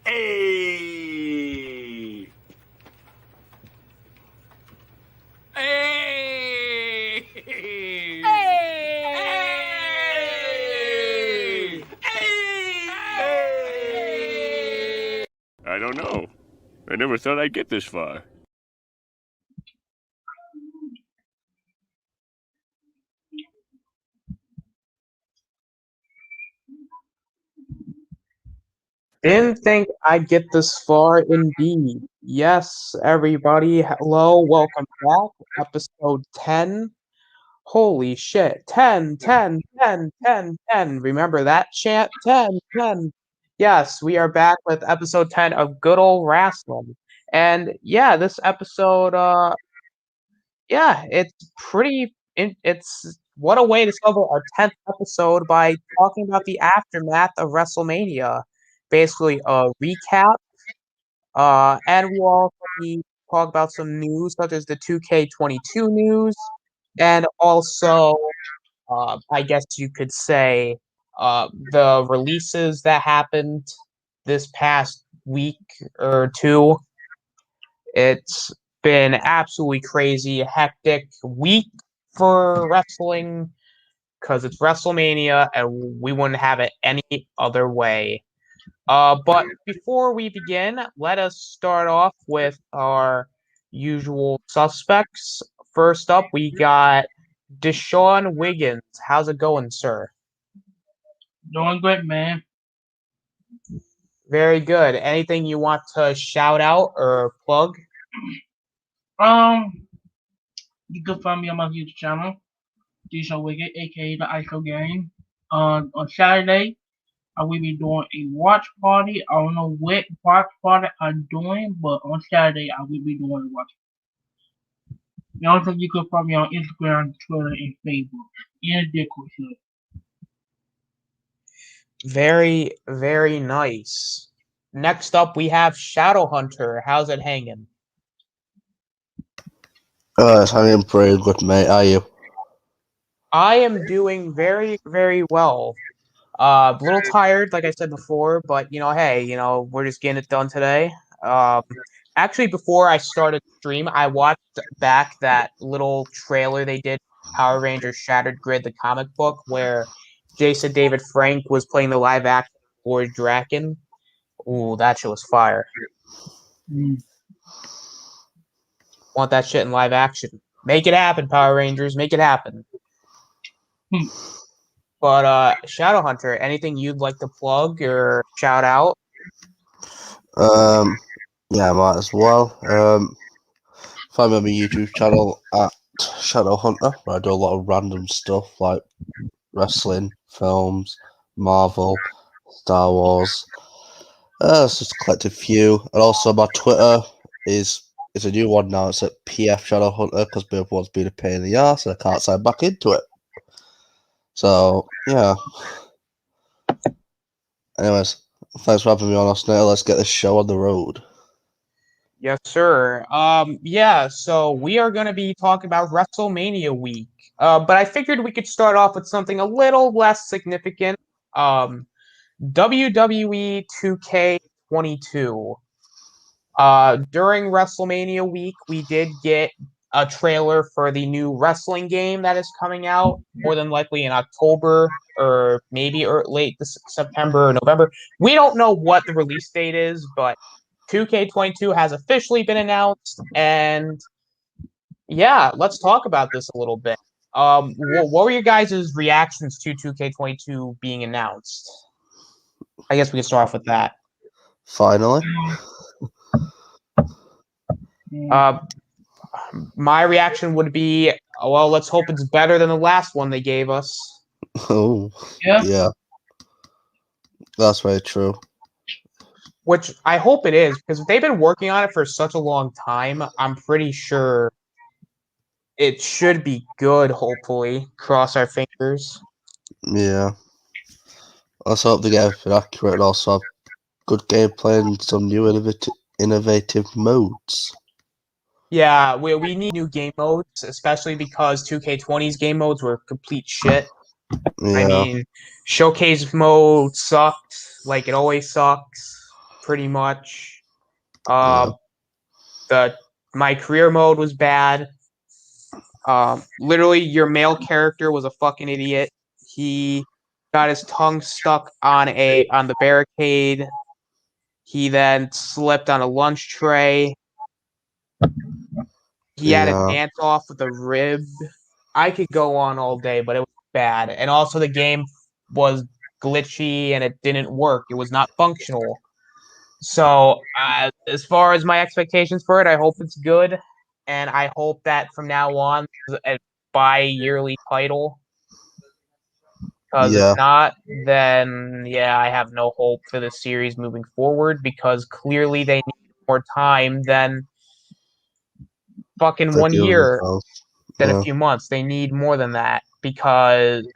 Hey! Hey! Hey! Hey! I don't know. I never thought I'd get this far. Didn't think I'd get this far indeed. Yes, everybody, hello, welcome back. Episode 10. Holy shit. 10, 10, 10, 10, 10. Remember that chant? 10, 10. Yes, we are back with episode 10 of good old Wrasslin. And yeah, this episode, it's it's what a way to celebrate our 10th episode by talking about the aftermath of Wrestlemania. Basically, a recap. And we'll also talk about some news, such as the 2K22 news, and also, I guess you could say, the releases that happened this past week or two. It's been absolutely crazy, hectic week for wrestling because it's WrestleMania and we wouldn't have it any other way. But before we begin, let us start off with our usual suspects. First up, we got Deshaun Wiggins. How's it going, sir? Doing great, man. Very good. Anything you want to shout out or plug? You can find me on my YouTube channel, Deshaun Wiggins, aka the ISO Game. On Saturday, I will be doing a watch party. I don't know what watch party I'm doing, but on Saturday I will be doing a watch party. You also you can find me on Instagram, Twitter, and Facebook. And Discord. Very, very nice. Next up, we have Shadowhunter. How's it hanging? It's hanging pretty good, mate. How are you? I am doing very, very well. A little tired, like I said before, but hey, we're just getting it done today. Um, Actually, before I started the stream, I watched back that little trailer they did, Power Rangers Shattered Grid, the comic book, where Jason David Frank was playing the live action Lord Draken. Ooh, that shit was fire. Want that shit in live action? Make it happen, Power Rangers. Make it happen. But Shadowhunter, anything you'd like to plug or shout out? Yeah, I might as well. Find me on my YouTube channel at Shadowhunter, where I do a lot of random stuff like wrestling, films, Marvel, Star Wars. It's just a collective few. And also my Twitter is a new one now. It's at PF Shadowhunter because both one's been a pain in the ass and I can't sign back into it. So yeah. Anyways, thanks for having me on, Austin. Let's get this show on the road. Yes, sir. Yeah, so we are going to be talking about WrestleMania week. But I figured we could start off with something a little less significant. WWE 2K22. During WrestleMania week, we did get a trailer for the new wrestling game that is coming out, more than likely in October or maybe late September or November. We don't know what the release date is, but 2K22 has officially been announced, and yeah, let's talk about this a little bit. What were your guys' reactions to 2K22 being announced? I guess we can start off with that. Finally. My reaction would be, well, let's hope it's better than the last one they gave us. Oh, yeah. That's very true. Which I hope it is, because if they've been working on it for such a long time, I'm pretty sure it should be good, hopefully. Cross our fingers. Yeah. Let's hope they get everything accurate and also have good gameplay and some new innovative modes. Yeah, we need new game modes, especially because 2K20's game modes were complete shit. Yeah. I mean, showcase mode sucked, like it always sucks. pretty much. My career mode was bad. Literally, your male character was a fucking idiot. He got his tongue stuck on the barricade. He then slipped on a lunch tray. He had a dance off with a rib. I could go on all day, but it was bad. And also, the game was glitchy and it didn't work. It was not functional. So, as far as my expectations for it, I hope it's good. And I hope that from now on, a bi-yearly title. Because if not, then, yeah, I have no hope for the series moving forward because clearly they need more time than fucking 1 year, than a few months. They need more than that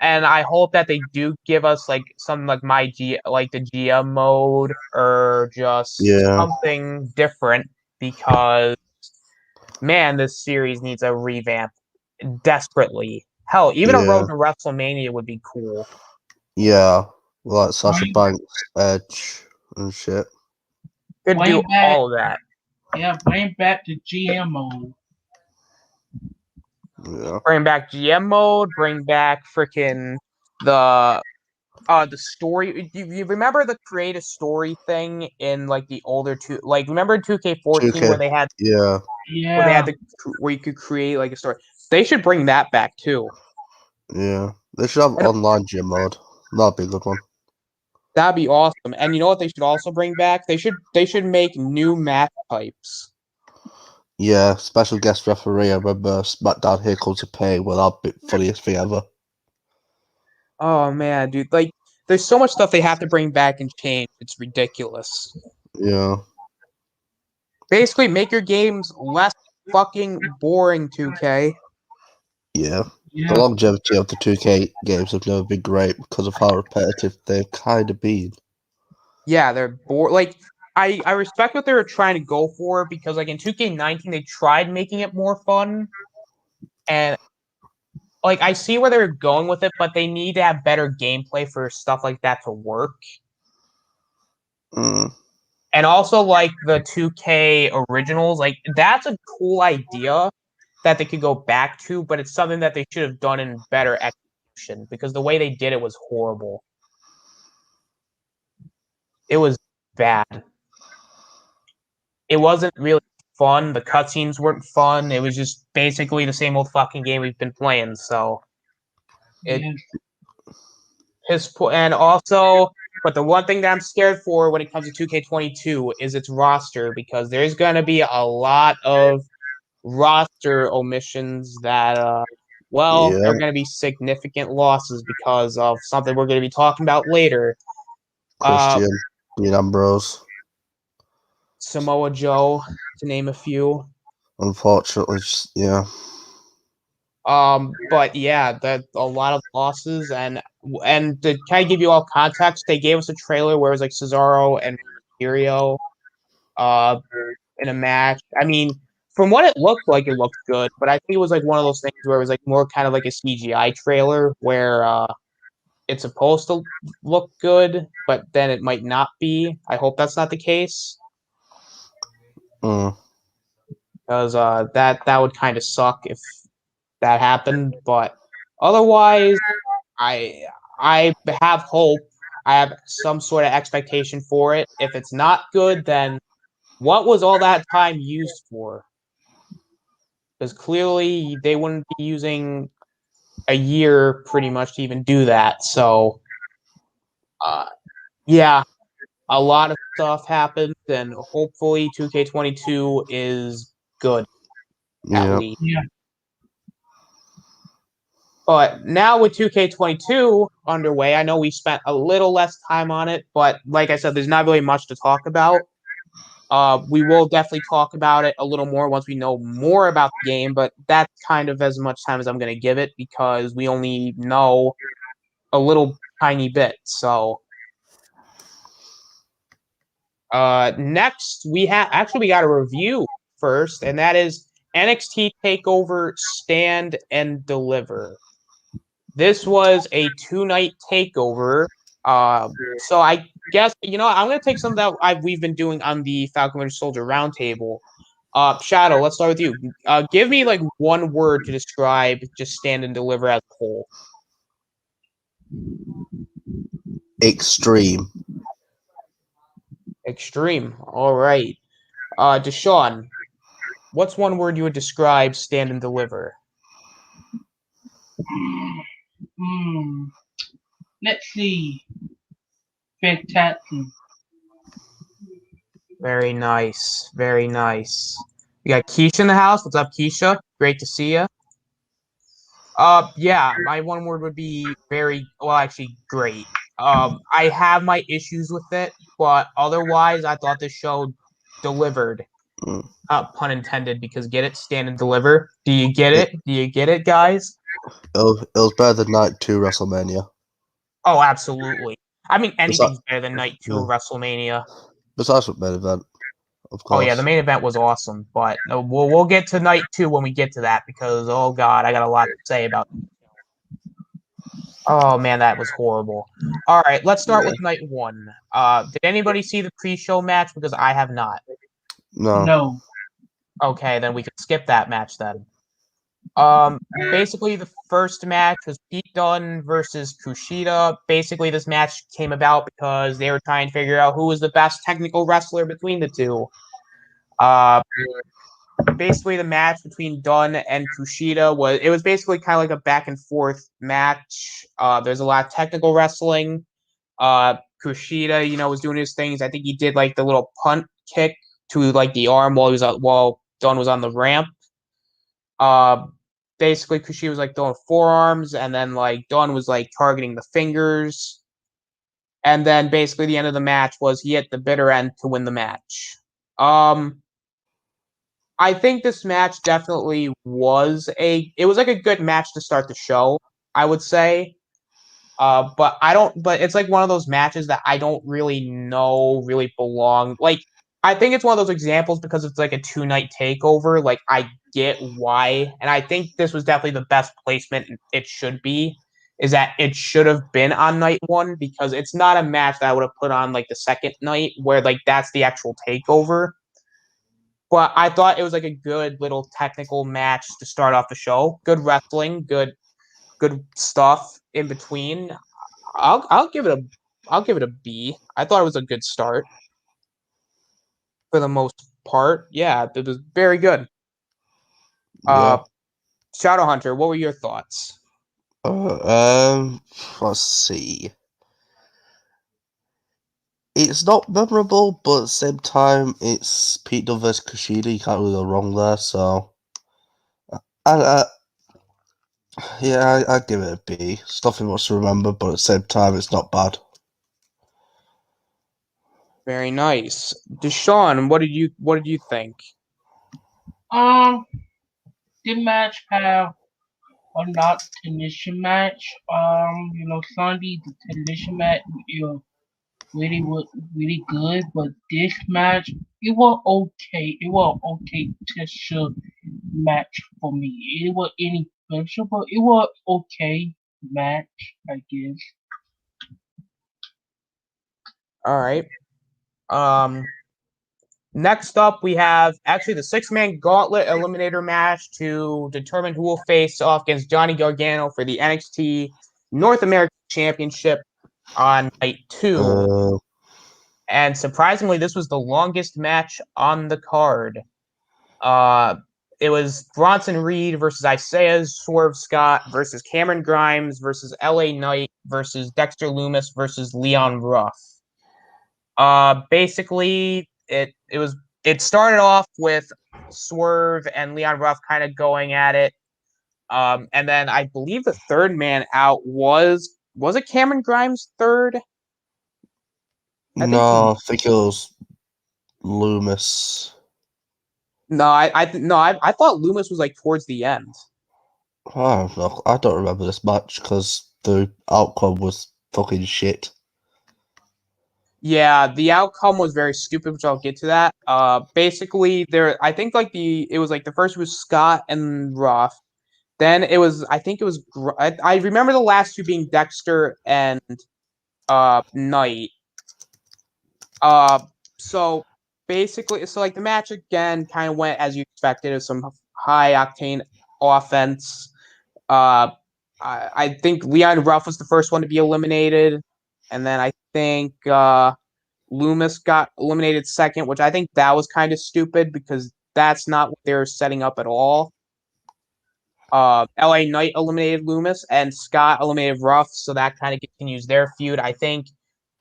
and I hope that they do give us like something like the GM mode or just something different because, man, this series needs a revamp desperately. Hell, even a road to Wrestlemania would be cool. Yeah, like Sasha Banks, Edge, and shit. Could do all of that. Yeah, bring back the GM mode. Yeah. Bring back GM mode. Bring back freaking the story. You remember the create a story thing in like the older remember in 2K14 where they had where they had where you could create like a story. They should bring that back too. Yeah, they should have online gym mode. That'd be a good one. That'd be awesome. And you know what they should also bring back? They should make new match types. Yeah, special guest referee. I remember SmackDown Here Comes to Pay. Well, that'd be the funniest thing ever. Oh man, dude! Like, there's so much stuff they have to bring back and change. It's ridiculous. Yeah. Basically, make your games less fucking boring. 2K. Yeah. The longevity of the 2K games have never been great because of how repetitive they've kind of been. Yeah, they're bored. Like, I respect what they were trying to go for because, like, in 2K19, they tried making it more fun. And, like, I see where they were going with it, but they need to have better gameplay for stuff like that to work. And also, like, the 2K originals, like, that's a cool idea that they could go back to, but it's something that they should have done in better execution because the way they did it was horrible. It was bad. It wasn't really fun. The cutscenes weren't fun. It was just basically the same old fucking game we've been playing. So and also, but the one thing that I'm scared for when it comes to 2K22 is its roster because there's going to be a lot of roster omissions that are going to be significant losses because of something we're going to be talking about later. Christian, Dean Ambrose, Samoa Joe, to name a few. Unfortunately, yeah. But yeah, that a lot of losses and to kind of give you all context, they gave us a trailer where it was like Cesaro and Mysterio, in a match. I mean, from what it looked good, but I think it was like one of those things where it was like more kind of like a CGI trailer where it's supposed to look good, but then it might not be. I hope that's not the case. Because that would kind of suck if that happened, but otherwise, I have hope. I have some sort of expectation for it. If it's not good, then what was all that time used for? Because clearly they wouldn't be using a year pretty much to even do that. So, yeah, a lot of stuff happened, and hopefully 2K22 is good. At least. Yeah. But now with 2K22 underway, I know we spent a little less time on it, but like I said, there's not really much to talk about. We will definitely talk about it a little more once we know more about the game, but that's kind of as much time as I'm going to give it because we only know a little tiny bit. So next we got a review first, and that is NXT TakeOver Stand and Deliver. This was a 2-night takeover. So guess I'm gonna take some that we've been doing on the Falcon Winter Soldier Roundtable. Shadow, let's start with you. Give me like one word to describe just Stand and Deliver as a whole. Extreme. Extreme. All right. Deshaun, what's one word you would describe Stand and Deliver? Let's see. Fantastic. Very nice. Very nice. We got Keisha in the house. What's up, Keisha? Great to see you. Yeah, my one word would be actually great. I have my issues with it, but otherwise, I thought this show delivered. Mm. Pun intended, because get it, stand and deliver. Do you get it? Do you get it, guys? It was better than Night 2 WrestleMania. Oh, absolutely. I mean, anything's Besi- better than Night 2 of WrestleMania. Besides the main event, of Oh course. yeah, the main event was awesome, but we'll get to Night 2 when we get to that, because oh god, I got a lot to say about it. Oh man, that was horrible. All right, let's start with Night 1. Did anybody see the pre-show match? Because I have not. No. Okay, then we can skip that match then. Basically, the first match was Pete Dunne versus Kushida. Basically, this match came about because they were trying to figure out who was the best technical wrestler between the two. Basically, the match between Dunne and Kushida was basically kind of like a back and forth match. There's a lot of technical wrestling. Kushida, was doing his things. I think he did like the little punt kick to like the arm while Dunne was on the ramp. Basically Kushida was like throwing forearms, and then like Dunne was like targeting the fingers. And then basically the end of the match was he hit the bitter end to win the match. I think this match definitely was like a good match to start the show, I would say. But it's like one of those matches that I don't really know really belong. Like, I think it's one of those examples because it's like a 2-night takeover. Like, I get why. And I think this was definitely the best placement it should be, is that it should have been on night 1, because it's not a match that I would have put on like the second night where like that's the actual takeover. But I thought it was like a good little technical match to start off the show. Good wrestling, good stuff in between. I'll give it a B. I thought it was a good start for the most part. Yeah, it was very good. Yeah. Shadow Hunter, what were your thoughts? Let's see. It's not memorable, but at the same time, it's Pete Dunne versus Kushida. You can't really go wrong there. So, I'd give it a B. It's nothing much to remember, but at the same time, it's not bad. Very nice. Deshaun, what did you think? The match have a not technician match. Sunday the technician match, really good, but this match it was okay. It was okay technician match for me. It was any special, but it was okay match, I guess. All right. Next up, we have actually the 6-man gauntlet eliminator match to determine who will face off against Johnny Gargano for the NXT North American Championship on night 2. And surprisingly, this was the longest match on the card. It was Bronson Reed versus Isaiah Swerve Scott versus Cameron Grimes versus LA Knight versus Dexter Loomis versus Leon Ruff. Basically, it started off with Swerve and Leon Ruff kind of going at it. And then I believe the third man out was it Cameron Grimes third? I think it was Loomis. No, I thought Loomis was like towards the end. Oh, no, I don't remember this match because the outcome was fucking shit. Yeah, the outcome was very stupid, which I'll get to that. Basically, I think like it was like the first was Scott and Ruff. Then it was, I think it was, I remember the last two being Dexter and Knight. So basically, like the match again kind of went as you expected. It was some high octane offense. I think Leon Ruff was the first one to be eliminated, and then I think Loomis got eliminated second, which I think that was kind of stupid because that's not what they're setting up at all. LA Knight eliminated Loomis, and Scott eliminated Ruff, so that kind of continues their feud. I think,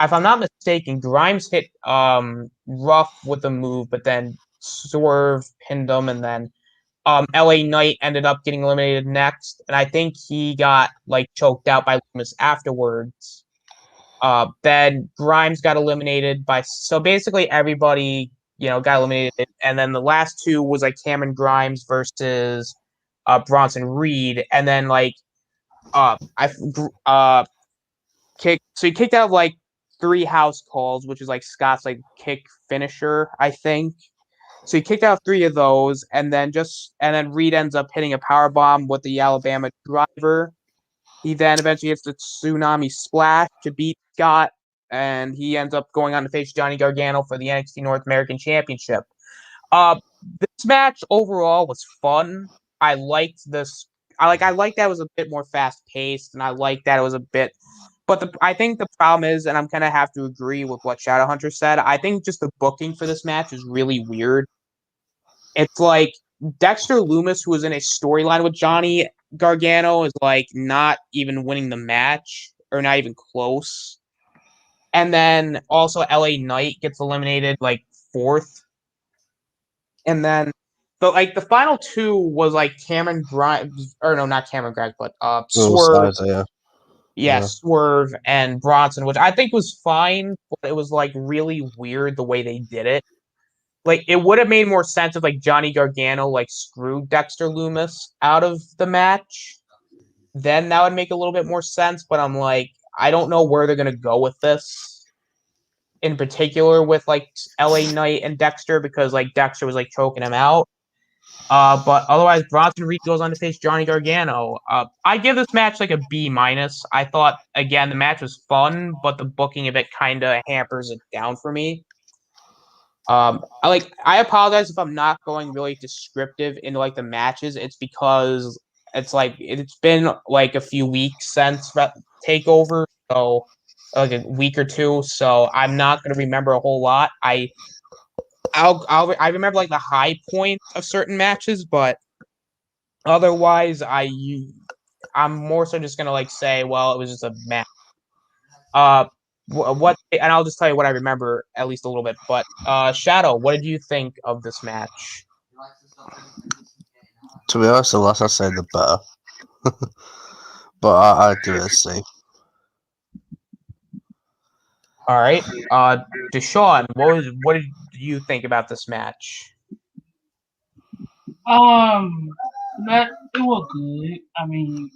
if I'm not mistaken, Grimes hit Ruff with a move, but then Swerve pinned him, and then LA Knight ended up getting eliminated next, and I think he got like choked out by Loomis afterwards. Then Grimes got eliminated so basically everybody got eliminated, and then the last two was like Cameron Grimes versus Bronson Reed, and then like he kicked out like 3 house calls, which is like Scott's like kick finisher, I think. So he kicked out 3 of those, and then Reed ends up hitting a power bomb with the Alabama driver. He then eventually hits the tsunami splash to beat Scott, and he ends up going on to face Johnny Gargano for the NXT North American Championship. This match overall was fun. I liked this. I like that it was a bit more fast paced, and I like that it was a bit. But I think the problem is, and I'm gonna have to agree with what Shadowhunter said. I think just the booking for this match is really weird. It's like Dexter Loomis, who was in a storyline with Johnny Gargano, is like not even winning the match or not even close. And then also LA Knight gets eliminated like 4th. And then like the final 2 was like Cameron Grimes, or no, not Cameron Grimes, but Swerve. Yeah, Swerve and Bronson, which I think was fine, but it was like really weird the way they did it. Like, it would have made more sense if like Johnny Gargano like screwed Dexter Loomis out of the match. Then that would make a little bit more sense. But I'm like, I don't know where they're gonna go with this. In particular, with like LA Knight and Dexter, because like Dexter was like choking him out. But otherwise, Bronson Reed goes on to face Johnny Gargano. I give this match like a B minus. I thought again the match was fun, but the booking of it kind of hampers it down for me. I apologize if I'm not going really descriptive into like the matches. It's because it's like it's been like a few weeks since Takeover, so like a week or 2. So I'm not gonna remember a whole lot. I remember like the high points of certain matches, but otherwise I'm more so just gonna like say, well, it was just a match. And I'll just tell you what I remember at least a little bit. But Shadow, what did you think of this match? To be honest, the less I say, the better. But I give it a C. All right, Deshaun, what did you think about this match? That it was good. I mean,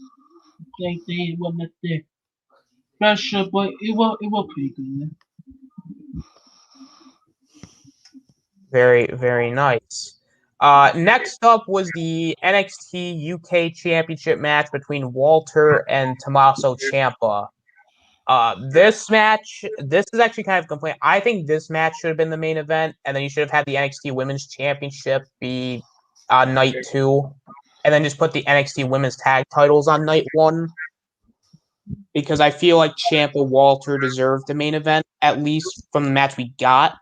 they wasn't the special, but it was pretty good. Very, very nice. Next up was the NXT UK Championship match between Walter and Tommaso Ciampa. This is actually kind of a complaint. I think this match should have been the main event, and then you should have had the NXT Women's Championship be night 2, and then just put the NXT Women's Tag Titles on night 1. Because I feel like Ciampa Walter deserved the main event, at least from the match we got.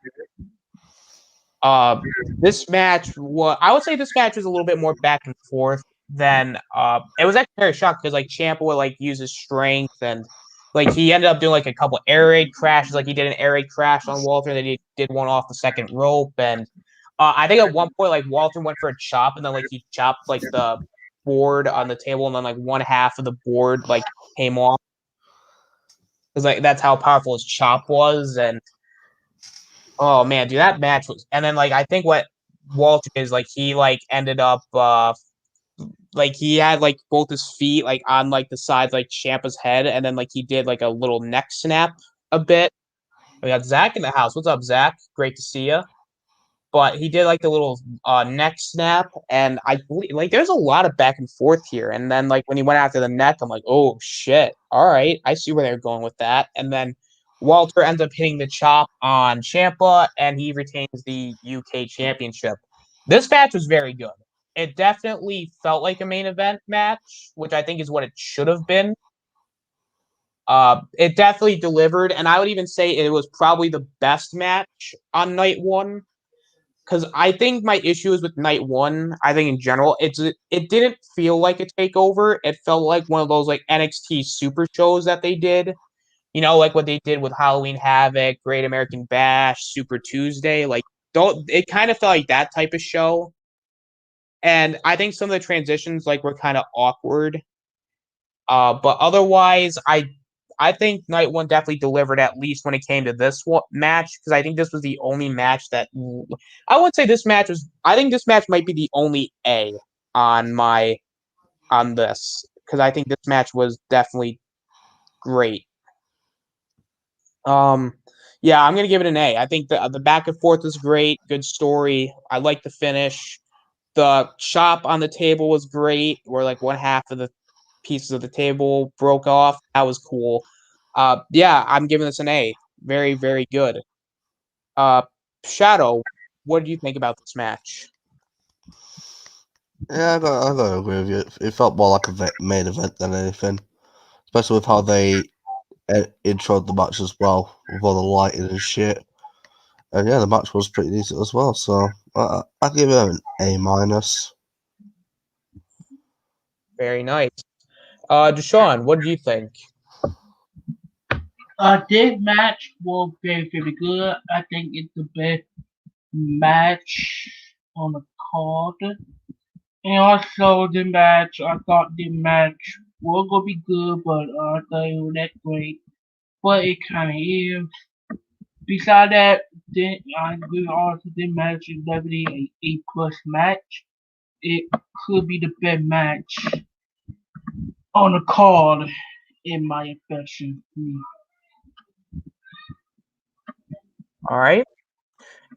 This match I would say this match was a little bit more back and forth than it was actually very shocked because like Ciampa would like use his strength, and like he ended up doing like a couple air raid crashes. Like he did an air raid crash on Walter, then he did one off the second rope, and I think at one point like Walter went for a chop, and then like he chopped like the board on the table, and then like one half of the board like came off because like that's how powerful his chop was. And oh man, dude, that match was. And then like I think what Walter is like, he like ended up like he had like both his feet like on like the sides like Ciampa's head, and then like he did like a little neck snap a bit. We got Zach in the house. What's up, Zach? Great to see you. But he did like the little neck snap, and I believe like there's a lot of back and forth here. And then like when he went after the neck, I'm like, oh shit, all right, I see where they're going with that. And then Walter ends up hitting the chop on Ciampa, and he retains the UK Championship. This match was very good. It definitely felt like a main event match, which I think is what it should have been. It definitely delivered, and I would even say it was probably the best match on night one. Because I think my issue is with night one. I think in general, it didn't feel like a takeover. It felt like one of those like NXT super shows that they did. You know, like what they did with Halloween Havoc, Great American Bash, Super Tuesday. Like, don't it kind of felt like that type of show. And I think some of the transitions like were kind of awkward. But otherwise, I think night one definitely delivered at least when it came to this match because I think this was the only match that I would say this match was. I think this match might be the only A on this because I think this match was definitely great. Yeah, I'm gonna give it an A. I think the back and forth was great. Good story. I like the finish. The chop on the table was great. Where like one half of the pieces of the table broke off. That was cool. Yeah, I'm giving this an A. Very, very good. Shadow, what do you think about this match? Yeah, I gotta agree with you. It felt more like a main event than anything, especially with how they introed the match as well, with all the lighting and shit. And yeah, the match was pretty decent as well. So I give it an A minus. Very nice. Deshaun, what do you think? This match was very, very good. I think it's the best match on the card. And also the match, I thought the match was gonna be good, but I thought it was that great. But it kinda is. Besides that, then I agree also the match is definitely a A plus match. It could be the best match on the card in my opinion. All right.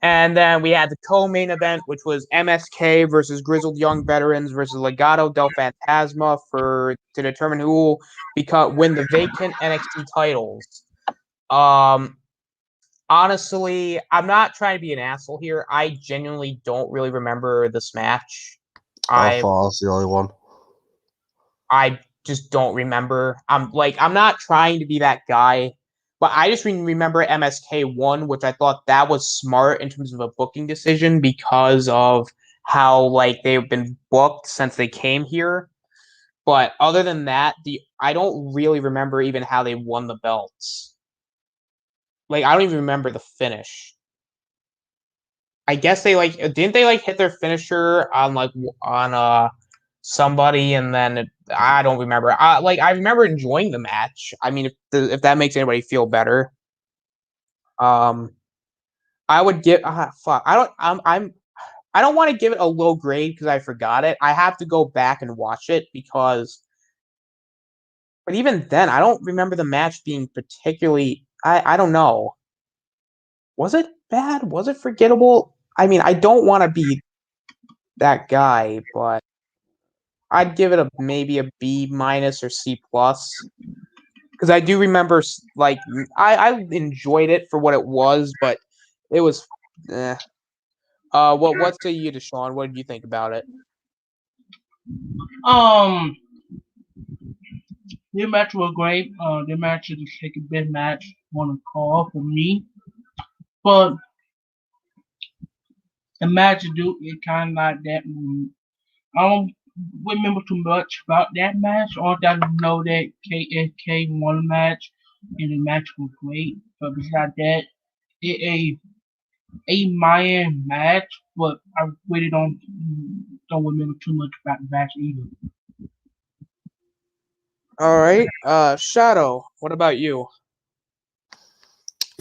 And then we had the co-main event, which was MSK versus Grizzled Young Veterans versus Legado del Fantasma to determine who will win the vacant NXT titles. Honestly, I'm not trying to be an asshole here. I genuinely don't really remember this match. I thought I was the only one. I just don't remember. I'm not trying to be that guy, but I just remember MSK won, which I thought that was smart in terms of a booking decision because of how like they've been booked since they came here. But other than that, I don't really remember even how they won the belts. Like I don't even remember the finish. I guess they didn't they hit their finisher on somebody and then I don't remember. I remember enjoying the match. I mean, if that makes anybody feel better, I would give. Fuck. I don't want to give it a low grade because I forgot it. I have to go back and watch it because. But even then, I don't remember the match being particularly. I don't know. Was it bad? Was it forgettable? I mean, I don't want to be that guy, but I'd give it maybe a B minus or C plus because I do remember I enjoyed it for what it was, but it was. What say you, Deshaun? What did you think about it? The match was great. The match is the second best match on the card for me, but the match do it kind of like that. I don't remember too much about that match. All I know that KSK won the match and the match was great. But besides that, it a minor match, but I really don't remember too much about the match either. All right, Shadow. What about you?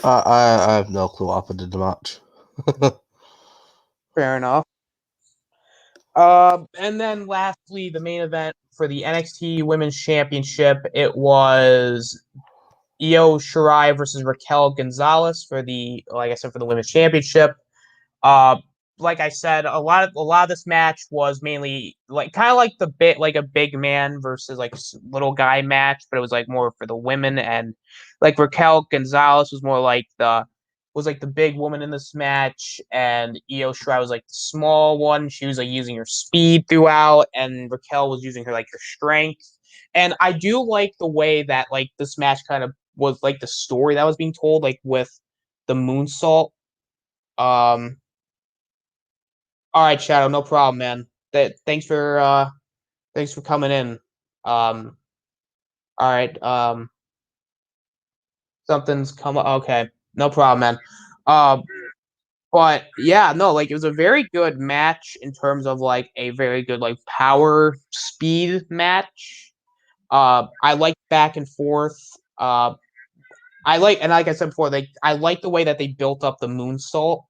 I have no clue what happened in the match. Fair enough. And then lastly, the main event for the NXT Women's Championship, it was Io Shirai versus Raquel Gonzalez for the Women's Championship. Like I said, a lot of this match was mainly kind of like a big man versus like little guy match, but it was like more for the women. And like Raquel Gonzalez was more like the big woman in this match, and Io Shirai was like the small one. She was like using her speed throughout, and Raquel was using her strength. And I do like the way that like this match kind of was like the story that was being told, like with the moonsault. All right, Shadow, no problem, man. Thanks for coming in. All right. Something's come up. Okay, no problem, man. But yeah, no, like it was a very good match in terms of like a very good like power speed match. I like back and forth. And like I said before, I like the way that they built up the moonsault,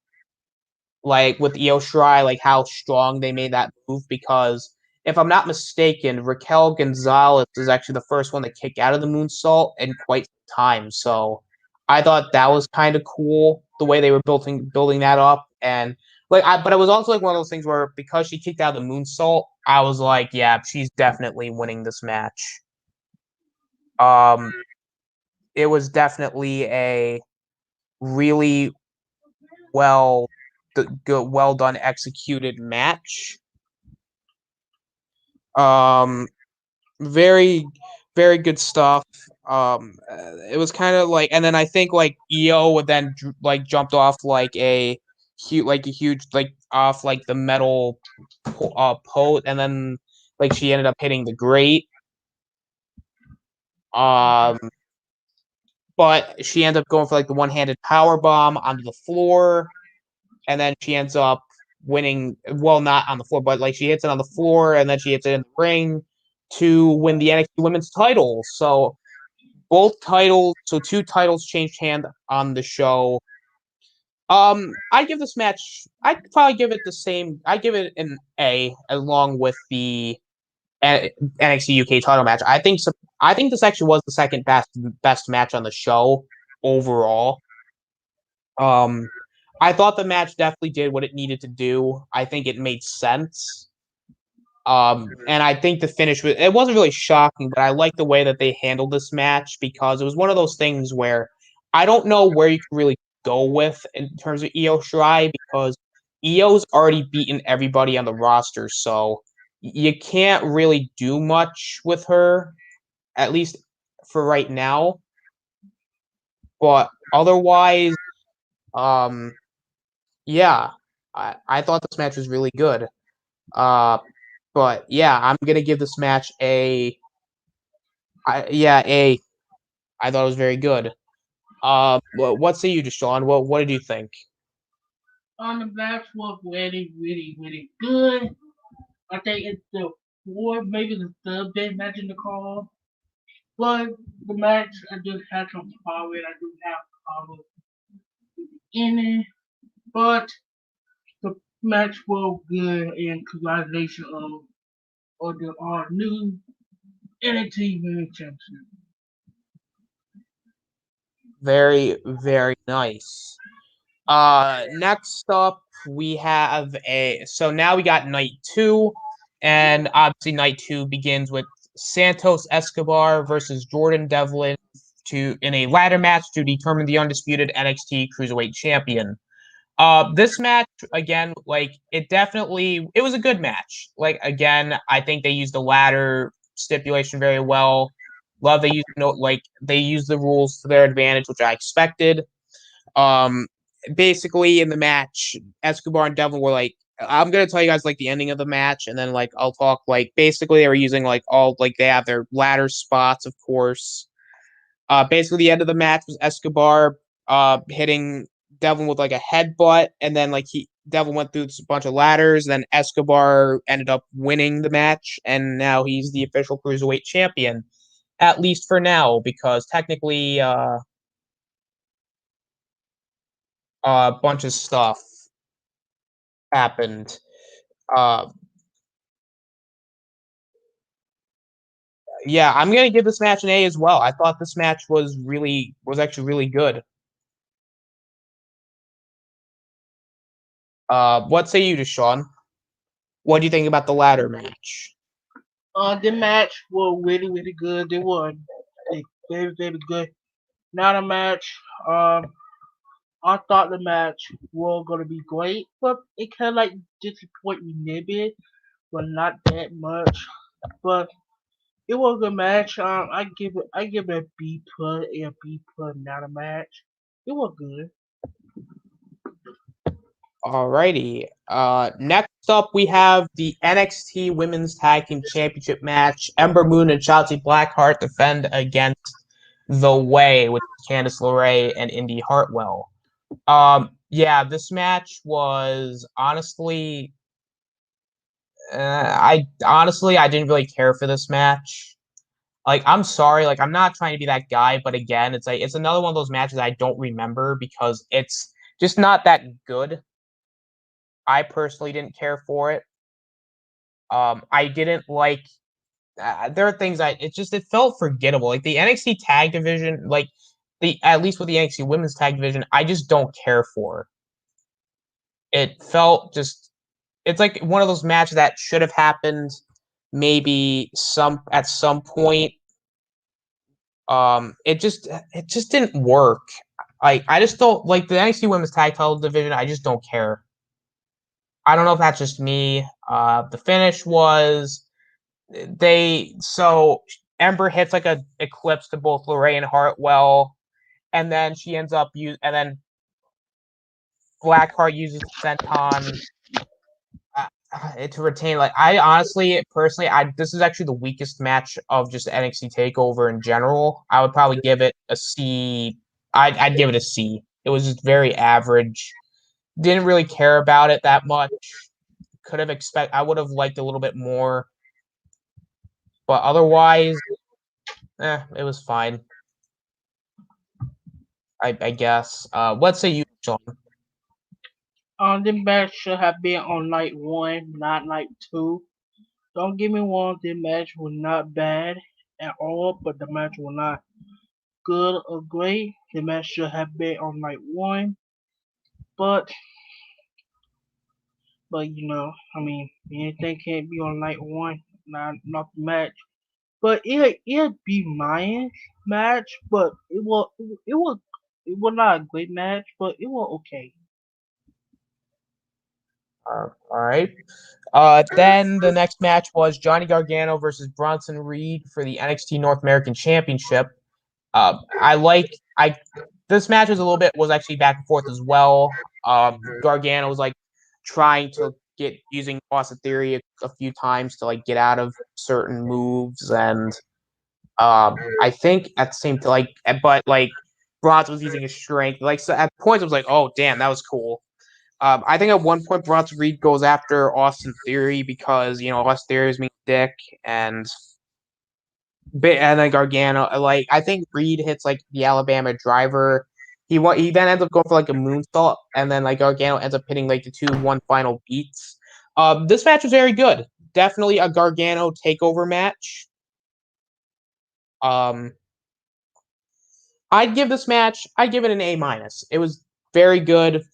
like with Io Shirai, like how strong they made that move. Because if I'm not mistaken, Raquel Gonzalez is actually the first one to kick out of the moonsault in quite some time. So I thought that was kind of cool the way they were building that up. And but it was also like one of those things where because she kicked out of the moonsault, I was like, yeah, she's definitely winning this match. It was definitely a really well well done executed match. Very very good stuff. It was kind of like, and then I think like EO would then like jumped off like a huge like off like the metal post, and then like she ended up hitting the grate. But she ended up going for like the one-handed power bomb onto the floor, and then she ends up winning. Well, not on the floor, but like she hits it on the floor, and then she hits it in the ring to win the NXT Women's title. So two titles changed hand on the show. I give this match. I'd probably give it the same. I give it an A along with the NXT UK title match. I think so. I think this actually was the second best match on the show overall. I thought the match definitely did what it needed to do. I think it made sense. And I think the finish it wasn't really shocking, but I like the way that they handled this match because it was one of those things where I don't know where you can really go with in terms of Io Shirai because Io's already beaten everybody on the roster, so you can't really do much with her, at least for right now. But otherwise, yeah, I thought this match was really good. But yeah, I'm gonna give this match A. A. I thought it was very good. What say you, Deshaun? What did you think? The match was really, really, really good. I think it's the fourth, maybe the third best match in the card. But the match, I just had some power. I do have power in it. But the match was good, and congratulations on the new NXT Women's Championship. Very, very nice. Next up we have so now we got night 2, and obviously night 2 begins with Santos Escobar versus Jordan Devlin in a ladder match to determine the undisputed NXT Cruiserweight Champion. This match again, like it was a good match. Like again, I think they used the ladder stipulation very well. Love they used the rules to their advantage, which I expected. Basically in the match, Escobar and Devil were like, I'm gonna tell you guys like the ending of the match, and then like I'll talk like basically they were using like all like they have their ladder spots, of course. Basically the end of the match was Escobar hitting Devlin with like a headbutt, and then like Devlin went through a bunch of ladders, then Escobar ended up winning the match, and now he's the official cruiserweight champion, at least for now, because technically a bunch of stuff happened. Uh, yeah, I'm gonna give this match an A as well. I thought this match was actually really good. What say you, Deshaun? What do you think about the ladder match? The match was really, really good. They were very, very good. Not a match. I thought the match was gonna be great, but it kind of like disappointed me a bit, but not that much. But it was a good match. I give it a B plus, not a match. It was good. Alrighty. Next up we have the NXT Women's Tag Team Championship match. Ember Moon and Shotzi Blackheart defend against The Way with Candice LeRae and Indy Hartwell. Yeah, this match was honestly, I didn't really care for this match. Like, I'm sorry, like, I'm not trying to be that guy, but again, it's like it's another one of those matches I don't remember because it's just not that good. I personally didn't care for it. I didn't like. There are things it felt forgettable. Like the NXT tag division, like the at least with the NXT women's tag division, I just don't care for. It felt just. It's like one of those matches that should have happened maybe at some point. It just didn't work. I just don't like the NXT women's tag title division. I just don't care. I don't know if that's just me. The finish was so Ember hits like a eclipse to both Lorraine and Hartwell, and then she ends up and then Blackheart uses the senton to retain. Like I honestly, personally, this is actually the weakest match of just NXT Takeover in general. I would probably give it a C. I'd give it a C. It was just very average. Didn't really care about it that much. I would have liked a little bit more, but otherwise, it was fine. I guess. What say you, Sean? This match should have been on night one, not night two. Don't get me wrong, this match was not bad at all, but the match was not good or great. The match should have been on night one, but I mean, anything can't be on night one, not the match. But it'd be my match, but it was not a great match, but it was okay. All right. Then the next match was Johnny Gargano versus Bronson Reed for the NXT North American Championship. I this match was actually back and forth as well. Gargano was like trying to get using Austin Theory a few times to like get out of certain moves, and I think at the same time, but like Bronson was using his strength. Like so at points, I was like, oh damn, that was cool. I think at one point Bronson Reed goes after Austin Theory because Austin Theory is being a dick, and then Gargano, like I think Reed hits like the Alabama driver. He then ends up going for like a moonsault, and then like Gargano ends up hitting like the 2-1 final beats. This match was very good. Definitely a Gargano takeover match. Um, I'd give it an A minus. It was very good,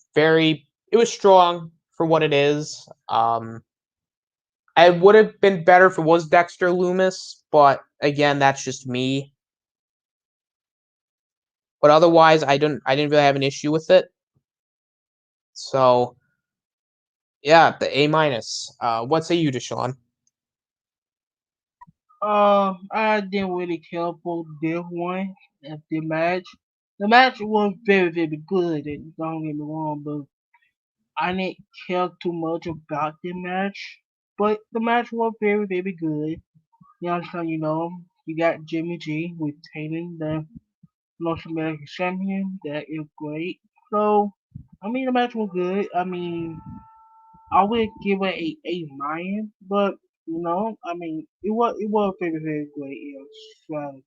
it was strong for what it is. It would have been better if it was Dexter Loomis, but again, that's just me. But otherwise, I didn't really have an issue with it. So, yeah, the A minus. What say you, Deshaun? I didn't really care for this one at the match. The match was very, very good. And don't get me wrong, but I didn't care too much about the match. But the match was very, very good. You understand? You got Jimmy G retaining the North American champion. That is great. So, I mean, the match was good. I mean, I would give it a minus, but I mean, it was very very great. It was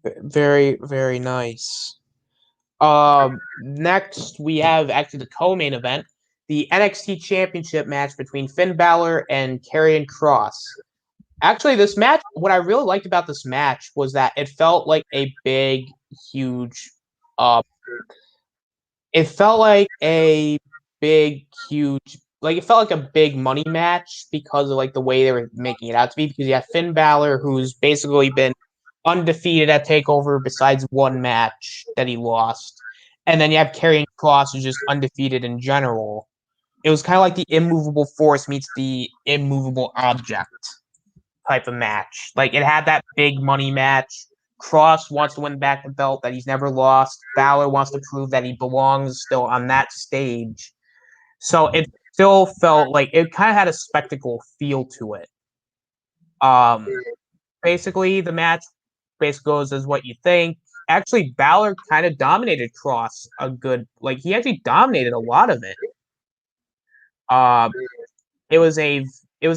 a good Very, very nice. Next we have actually the co-main event, the NXT Championship match between Finn Balor and Karrion Kross. Actually, this match, what I really liked about this match was that it felt like a big, huge, it felt like a big, huge, like it felt like a big money match because of like the way they were making it out to be. Because you have Finn Balor, who's basically been undefeated at TakeOver besides one match that he lost. And then you have Karrion Kross, who's just undefeated in general. It was kind of like the immovable force meets the immovable object type of match. Like, it had that big money match. Kross wants to win back the belt that he's never lost. Balor wants to prove that he belongs still on that stage. So it still felt like it kind of had a spectacle feel to it. Basically, the match basically goes as what you think. Actually, Balor kind of dominated Kross a good, like, he actually dominated a lot of it. It was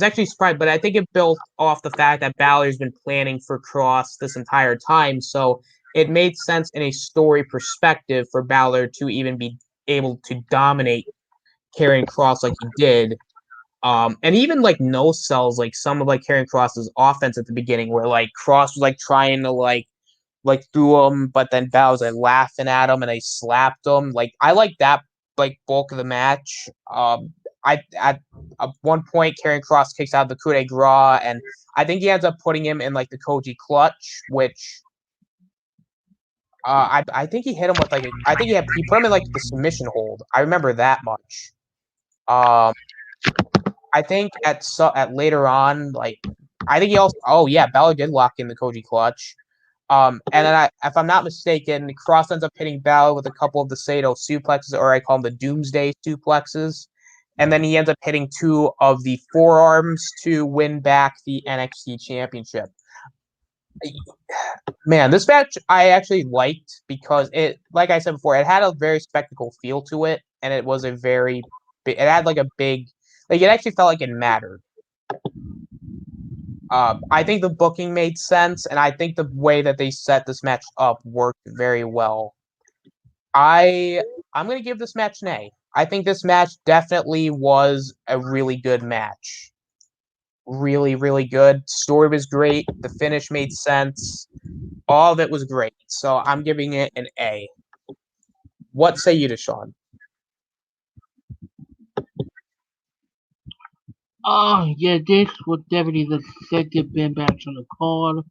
actually surprising, but I think it built off the fact that Balor's been planning for Kross this entire time, so it made sense in a story perspective for Balor to even be able to dominate Karrion Kross like he did. And even like no sells like some of like Karrion Kross's offense at the beginning, where like Kross was like trying to like through him, but then Balor's like laughing at him and they slapped him. Like, I like that like bulk of the match. I at one point Karrion Kross kicks out the coup de grace, and I think he ends up putting him in like the Koji clutch, which I think he hit him with like I think he put him in like the submission hold. I remember that much. I think at later on, like, I think he also Balor did lock in the Koji clutch. And then if I'm not mistaken, Kross ends up hitting Balor with a couple of the Sato suplexes, or I call them the Doomsday suplexes. And then he ends up hitting 2 of the forearms to win back the NXT Championship. Man, this match I actually liked because it, like I said before, it had a very spectacle feel to it, and it was it had like a big, like, it actually felt like it mattered. I think the booking made sense, and I think the way that they set this match up worked very well. I'm gonna give this match an A. I think this match definitely was a really good match. Really, really good. Story was great. The finish made sense. All of it was great. So I'm giving it an A. What say you, Deshaun? Yeah, this was definitely the second best match on the card.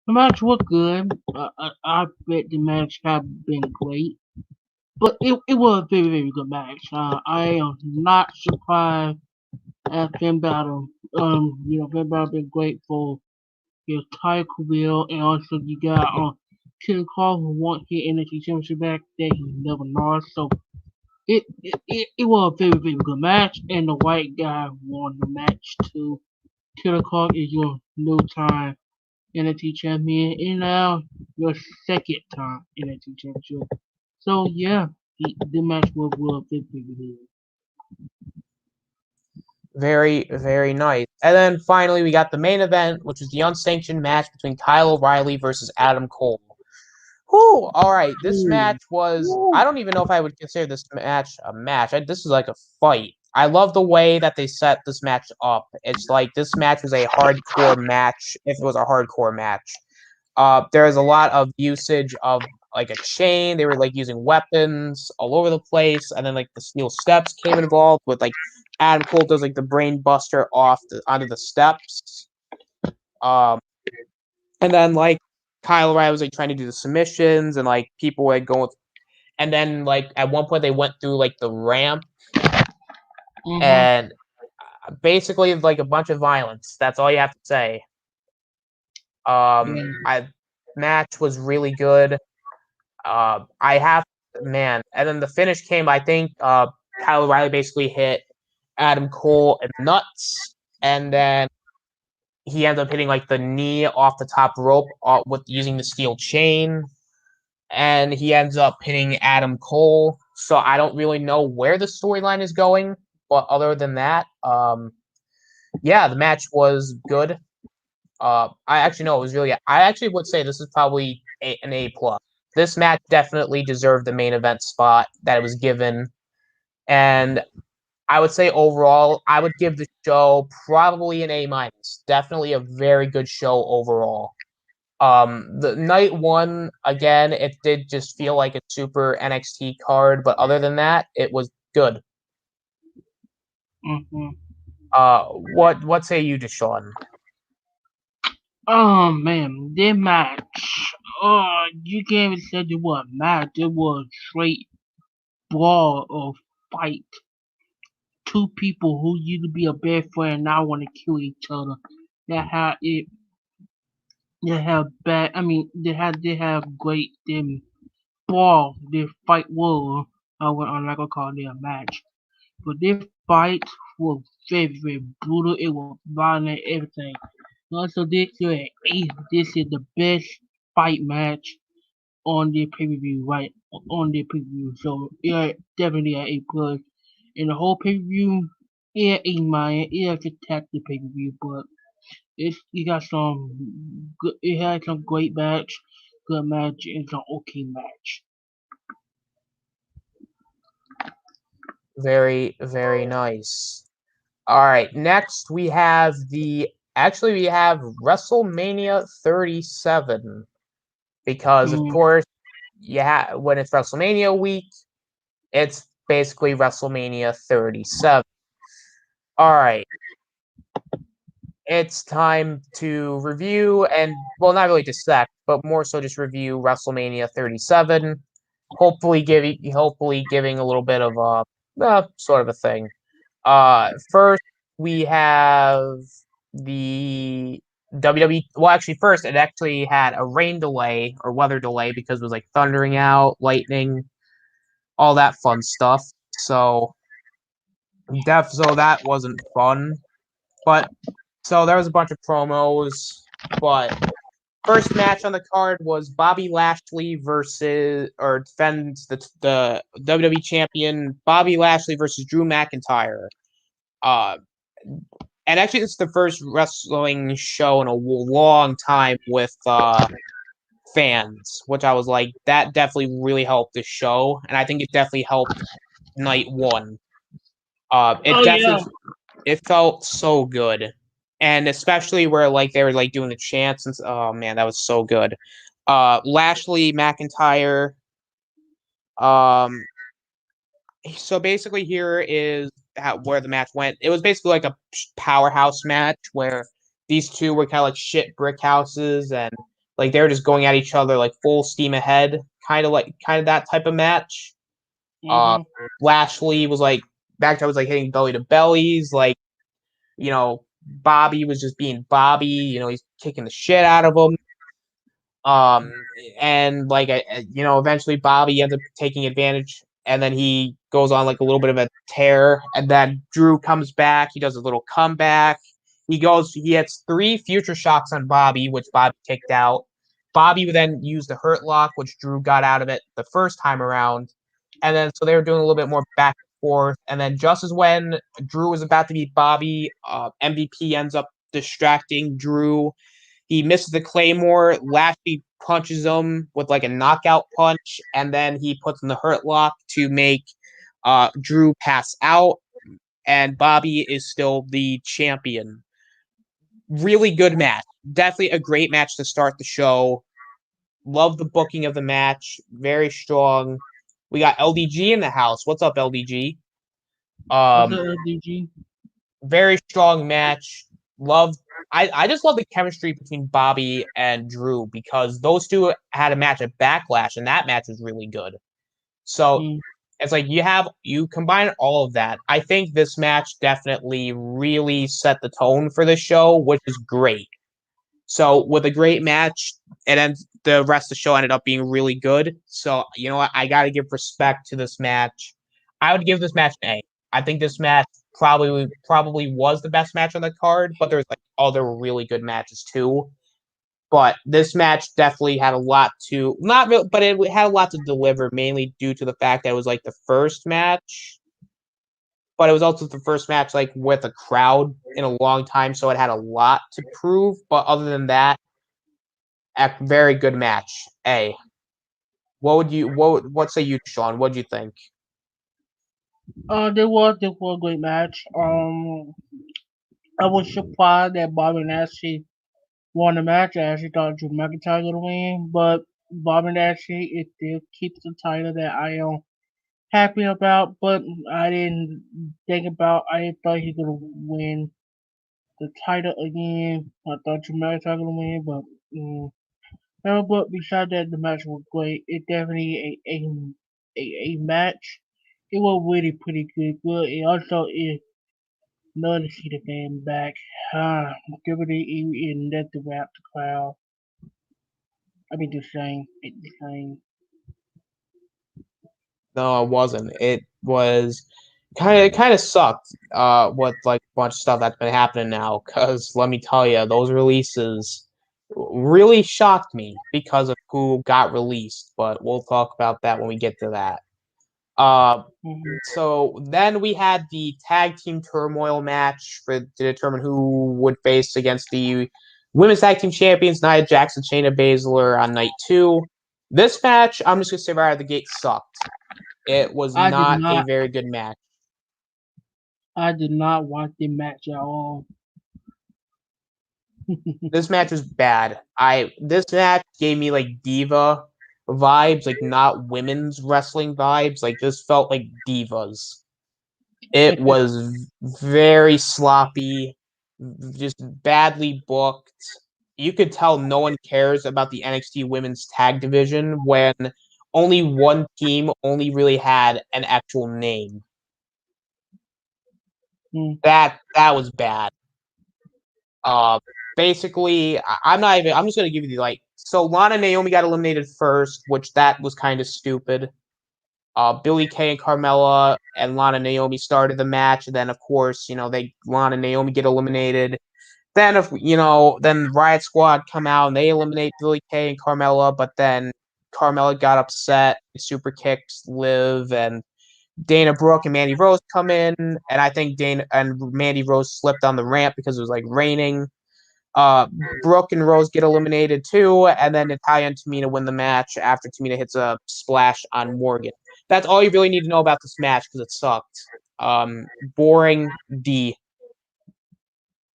The match was good. I bet the match have been great. But it was a very, very good match. I am not surprised at Finn Balor. Finn Balor been great for his entire career, and also you got Ken Carl who wants his NXT Championship back that he never lost. So it was a very, very good match, and the white guy won the match too. Killer Clark is your new time NXT champion, and now your second time NXT championship. So yeah, the match was very, very good. Very, very nice. And then finally, we got the main event, which is the unsanctioned match between Kyle O'Reilly versus Adam Cole. Whew, all right. This match was, I don't even know if I would consider this match a match. This is like a fight. I love the way that they set this match up. It's like this match was a hardcore match if it was a hardcore match. There's a lot of usage of like a chain. They were like using weapons all over the place, and then like the steel steps came involved with like Adam Cole does like the brain buster onto the steps. And then like Kyle O'Reilly was like trying to do the submissions, and like people were going, and then like at one point they went through like the ramp, and basically like a bunch of violence. That's all you have to say. Match was really good. And then the finish came. I think Kyle O'Reilly basically hit Adam Cole in the nuts, and then he ends up hitting like the knee off the top rope with using the steel chain, and he ends up hitting Adam Cole. So I don't really know where the storyline is going, but other than that, the match was good. I actually know it was really. I actually would say this is probably an A plus. This match definitely deserved the main event spot that it was given, and I would say overall, I would give the show probably an A minus. Definitely a very good show overall. The night one, again, it did just feel like a super NXT card, but other than that, it was good. What say you, Deshaun? Oh man, this match. Oh, you can't even say it was a match. It was straight brawl or fight. Two people who used to be a best friend now want to kill each other. That how it. They have bad. I mean, they have great brawl. They fight war. I'm not gonna call it a match, but this fight was very brutal. It was violent, everything. Also, this year, this is the best fight match on the pay per view, right? On the pay per view, so yeah, definitely an A plus. In the whole pay per view, yeah, A minus. Yeah, it's a tactic pay per view, but it got some good. It had some great match, good match, and some okay match. Very nice. All right, next we have we have WrestleMania 37 because of Mm, course when it's WrestleMania week, it's basically WrestleMania 37. All right, it's time to review and well, not really dissect, but more so just review WrestleMania 37. Hopefully giving a little bit of sort of a thing. First we have the WWE. Well, actually, first it actually had a rain delay or weather delay because it was like thundering out, lightning, all that fun stuff. So that wasn't fun. But so there was a bunch of promos. But first match on the card was Bobby Lashley versus or defends the WWE champion Bobby Lashley versus Drew McIntyre. Uh, and actually, it's the first wrestling show in a long time with fans, which I was like, that definitely really helped the show, and I think it definitely helped night one. It oh yeah, definitely it felt so good, and especially where like they were like doing the chants and oh man, that was so good. Lashley McIntyre. Um, so basically, here is where the match went. It was basically like a powerhouse match where these two were kind of like shit brick houses, and like they were just going at each other like full steam ahead, kind of that type of match. Uh, mhm, Lashley was like was like hitting belly to bellies, like Bobby was just being Bobby. He's kicking the shit out of him. And like eventually Bobby ends up taking advantage, and then he goes on like a little bit of a tear, and then Drew comes back. He does a little comeback. He hits three future shocks on Bobby, which Bobby kicked out. Bobby would then use the hurt lock, which Drew got out of it the first time around, and then so they were doing a little bit more back and forth. And then just as when Drew was about to beat Bobby, MVP ends up distracting Drew. He misses the Claymore. Lashley punches him with like a knockout punch, and then he puts in the hurt lock to make Drew pass out, and Bobby is still the champion. Really good match. Definitely a great match to start the show. Love the booking of the match. Very strong. We got LDG in the house. What's up, LDG? what's Um, the LDG? very strong match. Love I just love the chemistry between Bobby and Drew because those two had a match at Backlash and that match was really good. So Mm, it's like you combine all of that. I think this match definitely really set the tone for the show, which is great. So with a great match, the rest of the show ended up being really good. So you know what? I got to give respect to this match. I would give this match an A. I think this match probably was the best match on the card, but there's like other really good matches too. But this match definitely had a lot to not real, but it had a lot to deliver, mainly due to the fact that it was like the first match, but it was also the first match like with a crowd in a long time, so it had a lot to prove. But other than that, a very good match. A. What say you, Sean? What do you think? there was a great match. I was surprised that Bobby Lashley won the match. I actually thought Drew McIntyre was gonna win, but Bobby Lashley it still keeps the title that I am happy about. But I didn't think about. I didn't thought he was gonna win the title again. I thought Jamaica was gonna win, but no. But besides that, the match was great. It definitely a match. It was really pretty good. It also is love to see the fan back. Give it and let the rap the crowd. I mean the same. It's the same. No, it wasn't. It was kind of sucked. With like a bunch of stuff that's been happening now. Because let me tell you, those releases really shocked me because of who got released. But we'll talk about that when we get to that. Mhm. So then we had the tag team turmoil match to determine who would face against the women's tag team champions, Nia Jackson, Shayna Baszler on night 2. This match, I'm just gonna say right out of the gate, sucked. It was I did not a not. very good match. I did not watch the match at all. This match was bad. This match gave me like diva vibes, like not women's wrestling vibes. Like this felt like divas. It was very sloppy, just badly booked. You could tell no one cares about the NXT women's tag division when only one team only really had an actual name. Mm. That was bad. Uh, Basically, I'm just gonna give you the like. So Lana and Naomi got eliminated first, which that was kind of stupid. Billy Kay and Carmella and Lana and Naomi started the match, and then of course, Lana and Naomi get eliminated. Then then Riot Squad come out and they eliminate Billy Kay and Carmella, but then Carmella got upset, super kicks Liv, and Dana Brooke and Mandy Rose come in, and I think Dana and Mandy Rose slipped on the ramp because it was like raining. Brooke and Rose get eliminated too, and then Natalya and Tamina win the match after Tamina hits a splash on Morgan. That's all you really need to know about this match because it sucked. Boring D.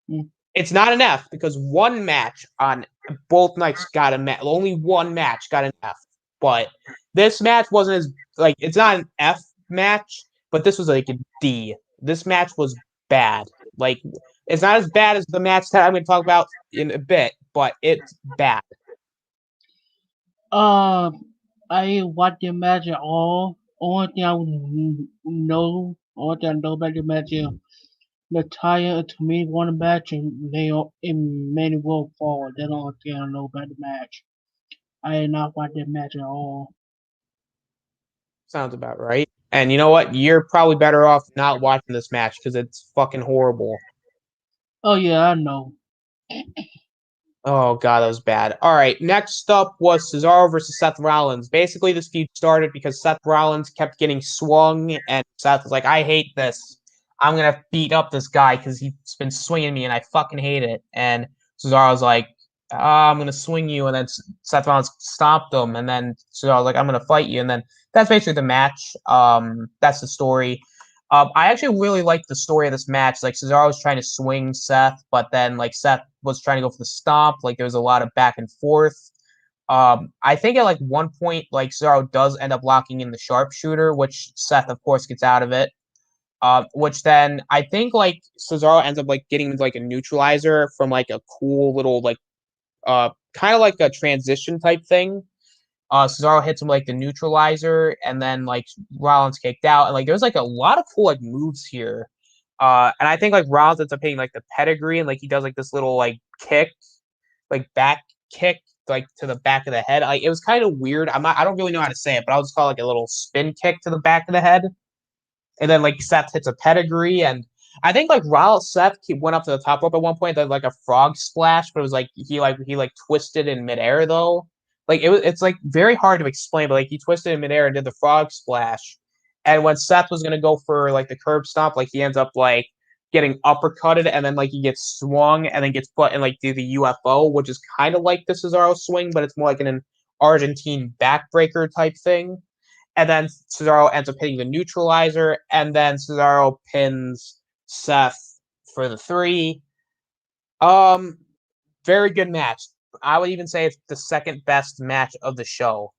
Mm. It's not an F because one match on both nights got only one match got an F. But this match wasn't as like it's not an F match, but this was like a D. This match was bad. Like it's not as bad as the match that I'm going to talk about in a bit, but it's bad. I didn't watch the match at all. Only thing I know about the match is Natalya and Tamina won the match and Mandy will fall. That's the only thing I know about the match. I did not watch that match at all. Sounds about right. And you know what? You're probably better off not watching this match because it's fucking horrible. Oh yeah, I know. Oh god, that was bad. All right, next up was Cesaro versus Seth Rollins. Basically, this feud started because Seth Rollins kept getting swung, and Seth was like, "I hate this. I'm gonna beat up this guy because he's been swinging me, and I fucking hate it." And Cesaro was like, "I'm gonna swing you," and then Seth Rollins stopped him, and then Cesaro was like, "I'm gonna fight you," and then that's basically the match. That's the story. I actually really liked the story of this match. Like Cesaro was trying to swing Seth, but then like Seth was trying to go for the stomp. Like there was a lot of back and forth. I think at like one point, like Cesaro does end up locking in the sharpshooter, which Seth, of course, gets out of it. Which then I think like Cesaro ends up like getting like a neutralizer from like a cool little like kind of like a transition type thing. Cesaro hits him like the neutralizer, and then like Rollins kicked out, and like there's like a lot of cool like moves here. And I think like Rollins ends up hitting like the pedigree, and like he does like this little like kick, like back kick, like to the back of the head. Like it was kind of weird. I don't really know how to say it, but I'll just call it like a little spin kick to the back of the head. And then like Seth hits a pedigree, and I think like Seth went up to the top rope at one point, did like a frog splash, but it was like he twisted in midair though. Like it's like very hard to explain, but like he twisted in midair and did the frog splash. And when Seth was gonna go for like the curb stomp, like he ends up like getting uppercutted, and then like he gets swung and then gets put and like do the UFO, which is kind of like the Cesaro swing, but it's more like an Argentine backbreaker type thing. And then Cesaro ends up hitting the neutralizer, and then Cesaro pins Seth for the 3. Very good match. I would even say it's the second best match of the show.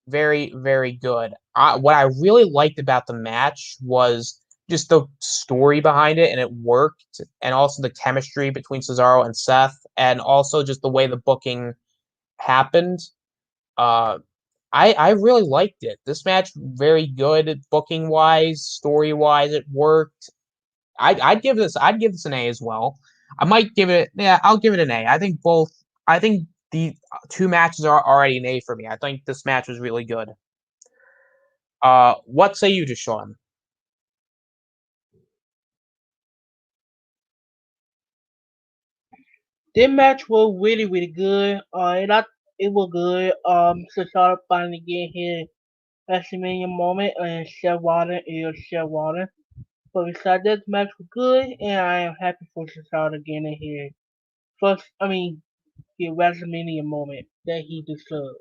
Very, very good. What I really liked about the match was just the story behind it, and it worked, and also the chemistry between Cesaro and Seth, and also just the way the booking happened. I really liked it. This match very good booking wise, story wise, it worked. I'd give this an A as well. I might give it I'll give it an A. I think the two matches are already an A for me. I think this match was really good. What say you, Deshaun? This match was really, really good. It was good. Cesaro finally getting his WrestleMania moment, and Seth Rollins is Seth Rollins. But besides that, the match was good, and I am happy for Cesaro getting his his WrestleMania moment that he deserved.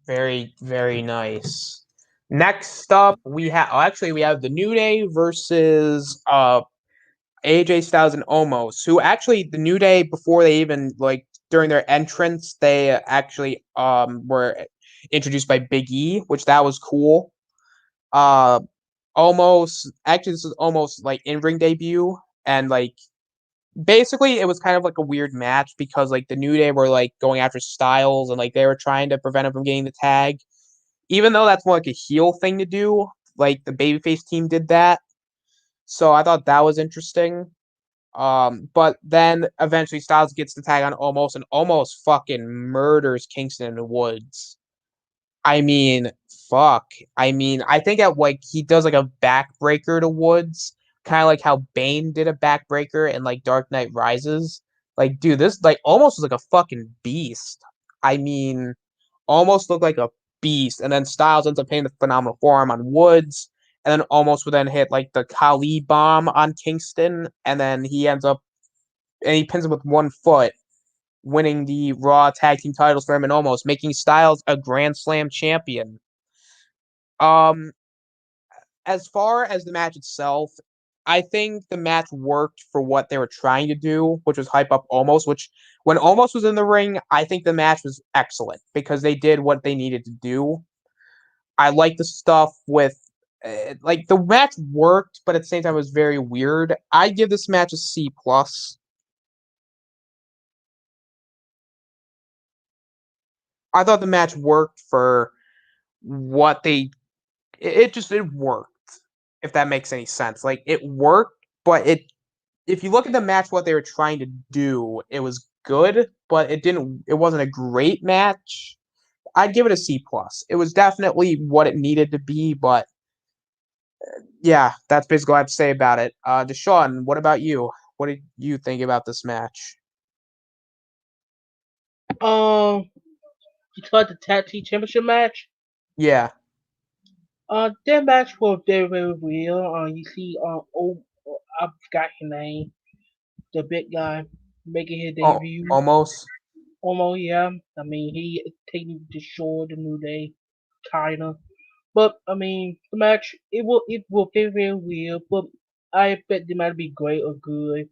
Very, very nice. Next up, we have the New Day versus AJ Styles and Omos, who actually the New Day before they even during their entrance, they actually were introduced by Big E, which that was cool. Almost actually this is almost like in ring debut, and basically it was kind of like a weird match because the New Day were going after Styles, and they were trying to prevent him from getting the tag, even though that's more like a heel thing to do. The babyface team did that, so I thought that was interesting. But then eventually Styles gets the tag on Omos, and Omos fucking murders Kingston in the Woods. I mean, fuck. I mean, I think he does a backbreaker to Woods, kind of like how Bane did a backbreaker in Dark Knight Rises. Dude, this almost was like a fucking beast. I mean, almost looked like a beast, and then Styles ends up hitting the phenomenal forearm on Woods, and then almost would then hit the Kali bomb on Kingston, and then he pins him with 1 foot, winning the Raw Tag Team titles for him, and almost making Styles a Grand Slam champion. Um, as far as the match itself, I think the match worked for what they were trying to do, which was hype up Omos. Which, when Omos was in the ring, I think the match was excellent because they did what they needed to do. I like the stuff with the match worked, but at the same time it was very weird. I give this match a C plus. I thought the match worked for what it worked, if that makes any sense. It worked, but if you look at the match, what they were trying to do, it was good, but it wasn't a great match. I'd give it a C plus. It was definitely what it needed to be, but yeah, that's basically what I have to say about it. Deshaun, what about you? What did you think about this match? Um, you talk the tag team championship match. Yeah. That match was very, very real. You see, I forgot his name, the big guy making his Oh, debut. almost. Almost, yeah. I mean, he taking the shore the New Day, kinda. But I mean, the match it will very, very real. But I bet they might be great or good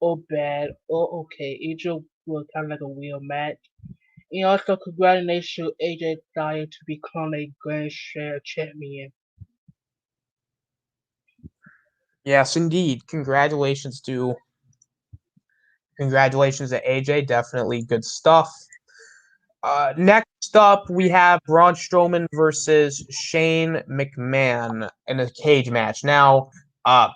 or bad or okay. It just was kind of like a real match. And also, congratulations to AJ Styles to become a Grand Slam champion. Yes, indeed. Congratulations to AJ. Definitely good stuff. Next up, we have Braun Strowman versus Shane McMahon in a cage match. Now,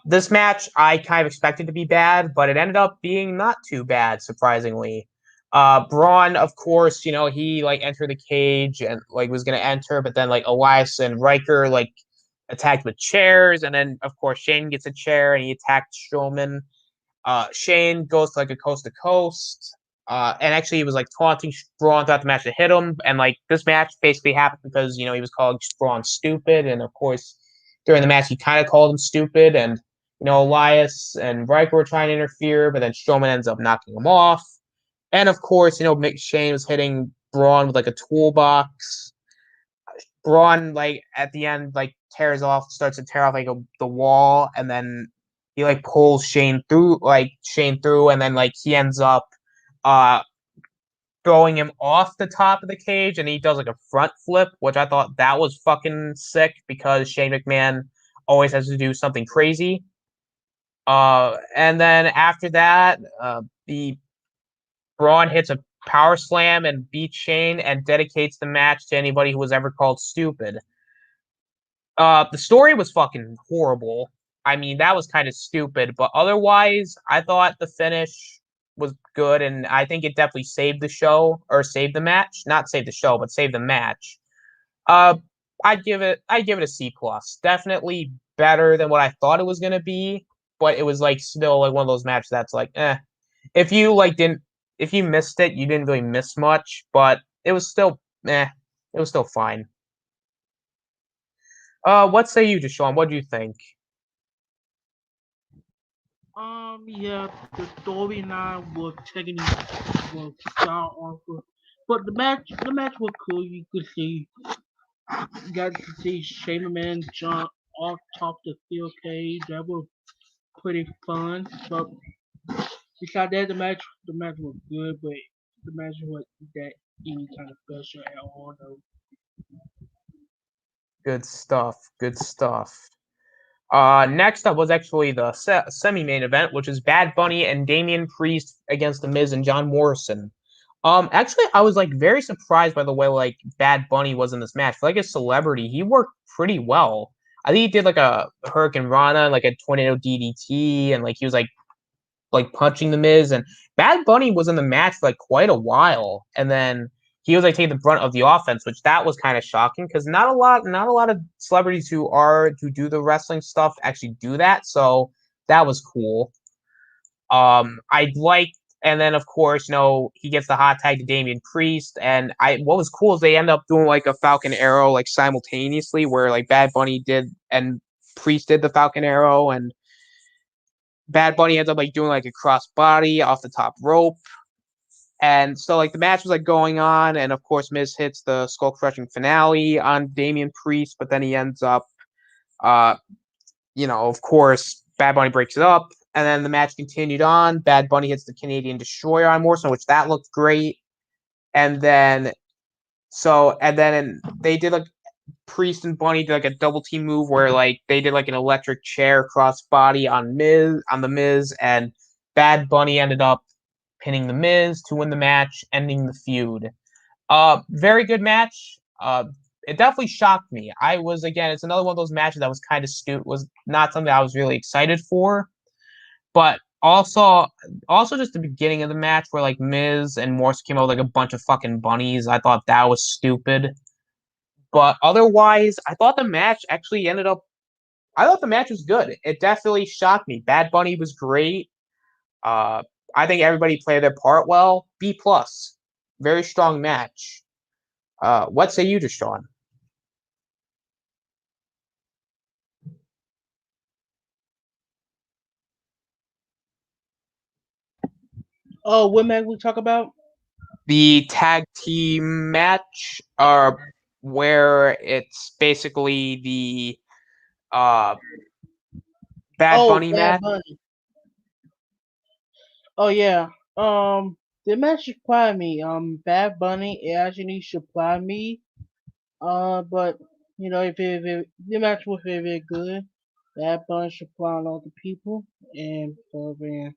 this match I kind of expected to be bad, but it ended up being not too bad, surprisingly. Braun, of course, he entered the cage and was gonna enter, but then Elias and Riker attacked with chairs, and then of course Shane gets a chair and he attacked Strowman. Shane goes to a coast to coast. And actually, he was taunting Braun throughout the match to hit him. And this match basically happened because he was calling Braun stupid, and of course during the match he kind of called him stupid. And Elias and Riker were trying to interfere, but then Strowman ends up knocking him off. And of course, Shane was hitting Braun with a toolbox. Braun at the end starts to tear off the wall, and then he pulls Shane through, and then he ends up uh throwing him off the top of the cage, and he does like a front flip, which I thought that was fucking sick because Shane McMahon always has to do something crazy. And then after that, the Braun hits a power slam and beats Shane and dedicates the match to anybody who was ever called stupid. The story was fucking horrible. I mean, that was kind of stupid, but otherwise, I thought the finish was good, and I think it definitely saved the show or saved the match. Not saved the show, but saved the match. Uh, I'd give it a C plus. Definitely better than what I thought it was gonna be, but it was like still like one of those matches that's like, eh. If you like didn't, if you missed it, you didn't really miss much, but it was still, eh. It was still fine. What say you, Deshaun? What do you think? Yeah, the storyline was taking was start off, but the match was cool. You got to see Shane McMahon jump off top the steel cage. That was pretty fun. But besides that, the match was good, but the match was that any kind of special at all. Though. Good stuff. Good stuff. Next up was actually the semi-main event, which is Bad Bunny and Damian Priest against The Miz and John Morrison. Actually, I was like very surprised by the way like Bad Bunny was in this match. For, like a celebrity, he worked pretty well. I think he did like a Hurricane Rana, like a tornado DDT, and like he was like punching the Miz. And Bad Bunny was in the match for like quite a while, and then he was like taking the brunt of the offense, which that was kind of shocking because not a lot of celebrities who do the wrestling stuff actually do that. So that was cool. I like, and then of course, he gets the hot tag to Damian Priest, and what was cool is they end up doing like a Falcon Arrow like simultaneously, where like Bad Bunny did and Priest did the Falcon Arrow, and Bad Bunny ends up like doing like a cross body off the top rope. And so like the match was like going on, and of course Miz hits the skull crushing finale on Damian Priest, but then he ends up uh of course Bad Bunny breaks it up, and then the match continued on. Bad Bunny hits the Canadian Destroyer on Morrison, which that looked great. And then they did like Priest and Bunny did like a double team move where like they did like an electric chair cross body on the Miz, and Bad Bunny ended up pinning the Miz to win the match, ending the feud. Very good match. It definitely shocked me. It's another one of those matches that was kind of stupid, was not something I was really excited for. But also just the beginning of the match where like Miz and Morse came out with like a bunch of fucking bunnies. I thought that was stupid. But otherwise, I thought the match was good. It definitely shocked me. Bad Bunny was great. Uh, I think everybody played their part well. B plus, very strong match. What say you, Deshaun? Oh, what match we talk about? The tag team match, where it's basically the Bad Bunny match. Bunny. Oh yeah. The match surprised me. Bad Bunny it actually surprised me. But the match was very good. Bad Bunny surprised all the people, and so then,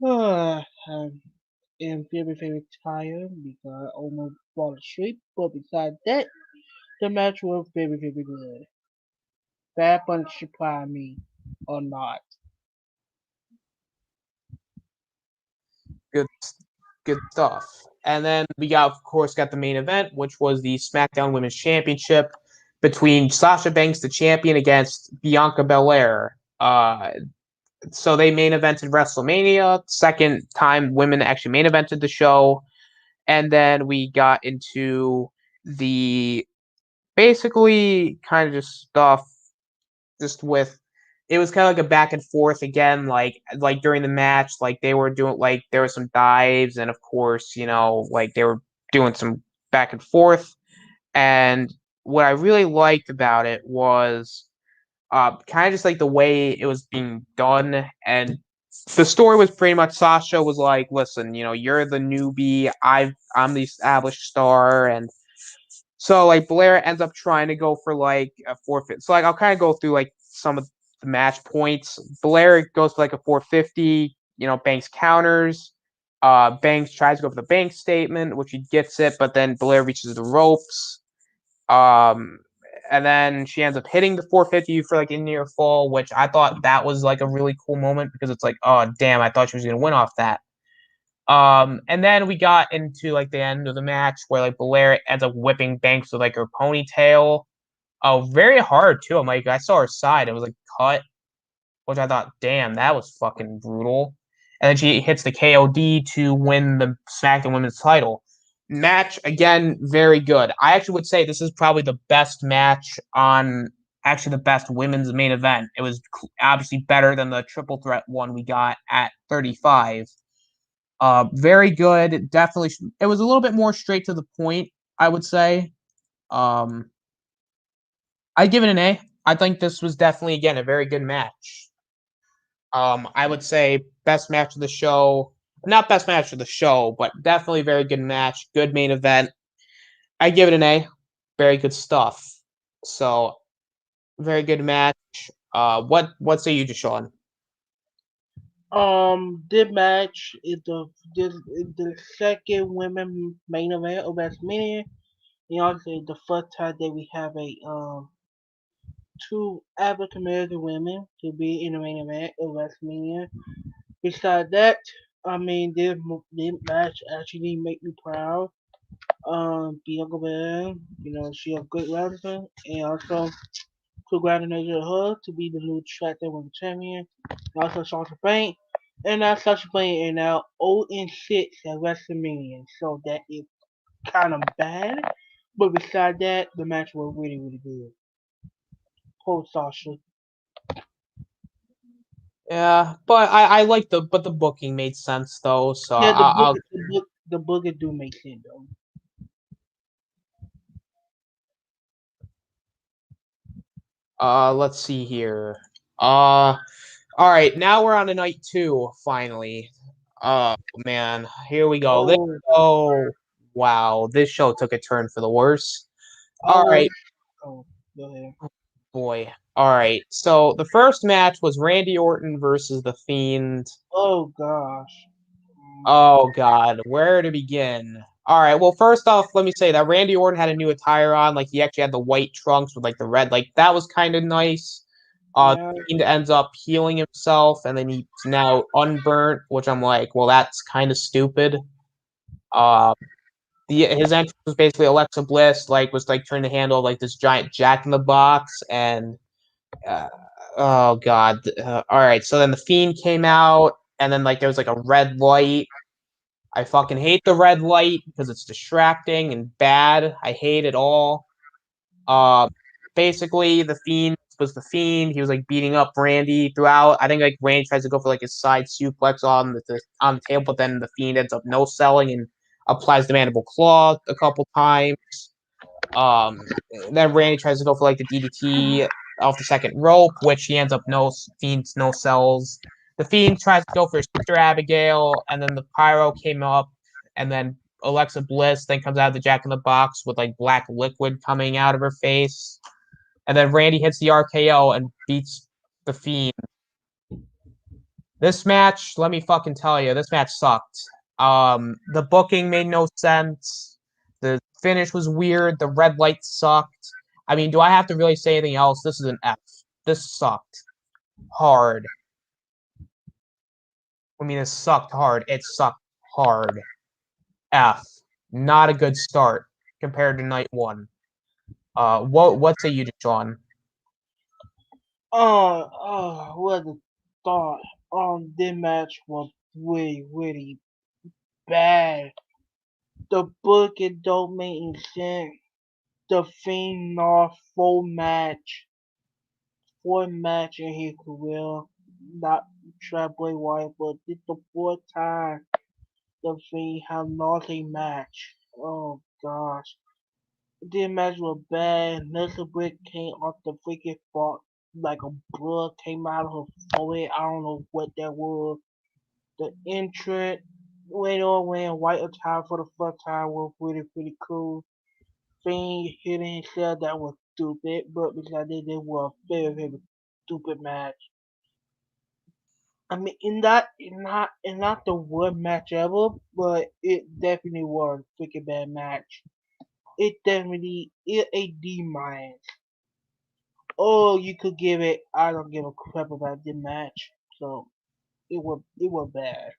I'm very tired because I almost fall asleep. But besides that, the match was very good. Bad Bunny surprised me or not. Good, good stuff. And then of course, got the main event, which was the SmackDown Women's Championship between Sasha Banks, the champion, against Bianca Belair. So they main evented WrestleMania, second time women actually main evented the show. And then we got into the basically kind of just stuff just with it was kind of like a back and forth again, like during the match, like they were doing like there were some dives, and of course, like they were doing some back and forth. And what I really liked about it was kind of just like the way it was being done, and the story was pretty much Sasha was like, listen, you're the newbie. I'm the established star, and so like Blair ends up trying to go for like a forfeit. So like I'll kind of go through like some of the match points. Blair goes for like a 450. Banks counters. Banks tries to go for the bank statement, which he gets it, but then Blair reaches the ropes. Um, and then she ends up hitting the 450 for like in near fall, which I thought that was like a really cool moment because it's like, oh damn, I thought she was gonna win off that. And then we got into like the end of the match where like Belair ends up whipping Banks with like her ponytail. Oh, very hard too. I'm like, I saw her side, it was like cut, which I thought, damn, that was fucking brutal. And then she hits the KOD to win the SmackDown Women's title. Match again, very good. I actually would say this is probably the best match on actually the best women's main event. It was obviously better than the triple threat one we got at 35. Very good. Definitely, it was a little bit more straight to the point, I would say. Um, I give it an A. I think this was definitely again a very good match. I would say best match of the show. Not best match of the show, but definitely very good match. Good main event. I give it an A. Very good stuff. So very good match. What say you, Deshaun? This match is the second women main event of WrestleMania. And also the first time that we have a two African American women to be in the main event of WrestleMania. Besides that, I mean this match actually make me proud. Bianca Belair, she a good wrestler, and also congratulations her to be the new Trackdown Women's Champion. And also Sasha Banks, and now Sasha Banks is now 0-6 at WrestleMania, so that is kind of bad. But besides that, the match was really really good. Poor Sasha. Yeah, but I like the booking made sense though. So Yeah, I'll the booger do make sense though. let's see here. Uh, all right, now we're on to night two finally. Oh man, here we go. Oh, Wow, this show took a turn for the worse. I All was. right, Oh, go ahead. boy. All right, so the first match was Randy Orton versus The Fiend. Oh gosh. Oh God, where to begin? All right, well, first off, let me say that Randy Orton had a new attire on. Like he actually had the white trunks with like the red. Like that was kind of nice. Yeah. Fiend ends up healing himself, and then he's now unburnt, which I'm like, well, that's kind of stupid. Uh, his entrance was basically Alexa Bliss, like was like trying to handle like this giant Jack in the Box, and uh, oh God, all right. So then the Fiend came out, and then like there was like a red light. I fucking hate the red light because it's distracting and bad. I hate it all. Uh, Basically, the Fiend was the Fiend. He was like beating up Randy throughout. I think like Randy tries to go for like his side suplex on the table, but then the Fiend ends up no selling and applies the mandible claw a couple times. Um, then Randy tries to go for like the DDT off the second rope, which he ends up Fiend's no sells. The Fiend tries to go for his sister Abigail, and then the Pyro came up, and then Alexa Bliss then comes out of the Jack in the Box with like black liquid coming out of her face. And then Randy hits the RKO and beats the Fiend. This match, let me fucking tell you, this match sucked. The booking made no sense. The finish was weird. The red light sucked. I mean, do I have to really say anything else? This is an F. This sucked hard. I mean, it sucked hard. It sucked hard. F. Not a good start compared to night one. What say you, Sean? What a thought. This match was really, really bad. The book it don't make any sense. The Fiend lost four match in his career. Not Trapway White, but this the fourth time the Fiend have lost a match. Oh gosh. This match was bad. Nelson Brick came off the freaking spot like a blood came out of her forehead. I don't know what that was. The entrant went on wearing white attire for the first time was pretty cool. Fiend hitting himself that was stupid, but because they were a very stupid match. I mean, in not the worst match ever, but it definitely was a freaking bad match. It definitely it a D minus. Oh, you could give it. I don't give a crap about the match. So it was bad.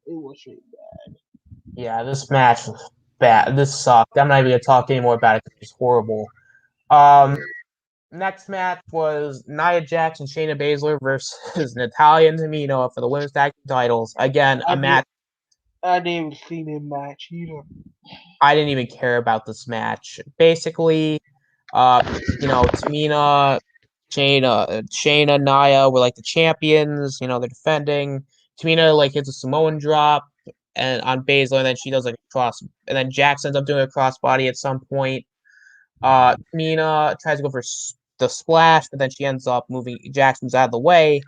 It was really bad. Yeah, this match was bad. This sucked. I'm not even gonna talk anymore about it because it was horrible. Um, Next match was Nia Jax and Shayna Baszler versus Natalya and Tamina for the women's tag team titles. Again, I a did. match I didn't even see the match either. I didn't even care about this match. Basically, Tamina, Shayna, Nia were like the champions. They're defending. Tamina like hits a Samoan drop and on Baszler, and then she does like a cross, and then Jax ends up doing a crossbody at some point. Tamina tries to go for the splash, but then she ends up moving. Jax moves out of the way.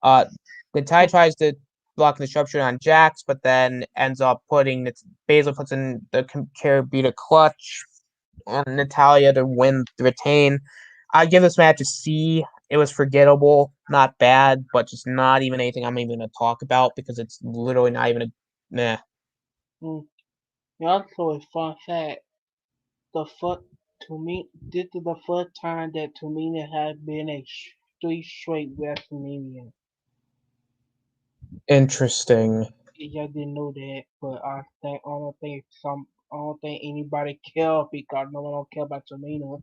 Uh, Natalya tries to block the sharpshooter on Jax, but then ends up putting Baszler puts in the Carabiner clutch on Natalya to win to retain. I give this match a C. It was forgettable, not bad, but just not even anything I'm even gonna talk about because it's literally not even a meh. Mm. And also, a fun fact: the first to me, this is the first time that Tamina has been a three straight WrestleMania. Interesting. Y'all didn't know that, but I don't think anybody care because no one don't care about Tamina.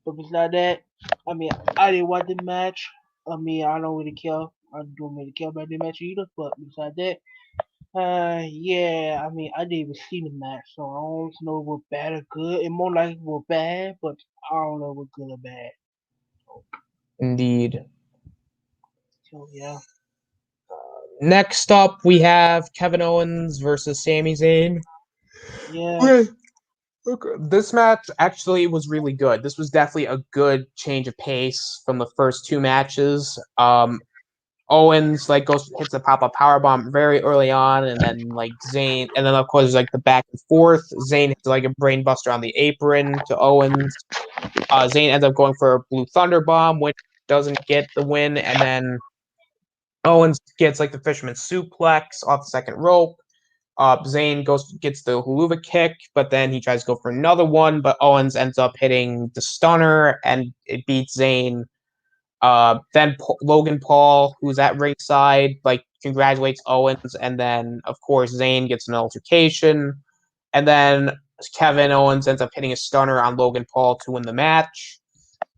But besides that, I mean, I didn't watch the match. I mean, I don't really care. I don't really care about the match either. But besides that, yeah, I mean, I didn't even see the match, so I don't know if it was bad or good. It more like it was bad, but I don't know if it was good or bad. Indeed. So yeah, Next up, we have Kevin Owens versus Sami Zayn. yeah, Okay. Okay. This match actually was really good. This was definitely a good change of pace from the first two matches. Owens like goes hits a pop-up power bomb very early on, and then like Zayn, and then of course there's like the back and forth. Zayn hits like a brain buster on the apron to Owens. Zayn ends up going for a blue thunder bomb, which doesn't get the win, and then Owens gets like the fisherman suplex off the second rope. Zayn gets the huluva kick, but then he tries to go for another one, but Owens ends up hitting the stunner, and it beats Zayn. Then Logan Paul, who's at ringside, like congratulates Owens, and then of course Zayn gets an altercation, and then Kevin Owens ends up hitting a stunner on Logan Paul to win the match.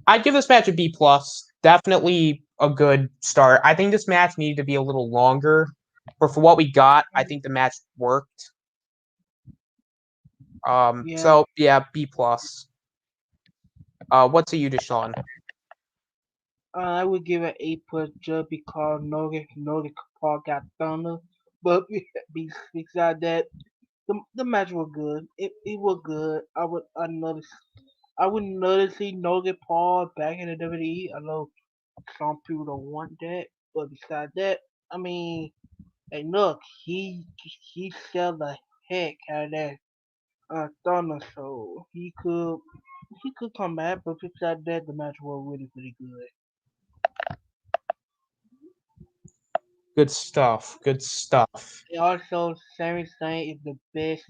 I'd give this match a B plus. Definitely a good start. I think this match needed to be a little longer, but for what we got, I think the match worked. yeah. So yeah, B plus. What say you, Deshaun? I would give it A+ just because Nogan Paul got thunder, but besides that, the match was good. It was good. I would notice see Nogan Paul back in the WWE. I know some people don't want that, but besides that, I mean, hey, look, he sell the heck out of that Thunder, so he could come back. But besides that, the match was really pretty good. Good stuff. Good stuff. And also, Sami Zayn is the best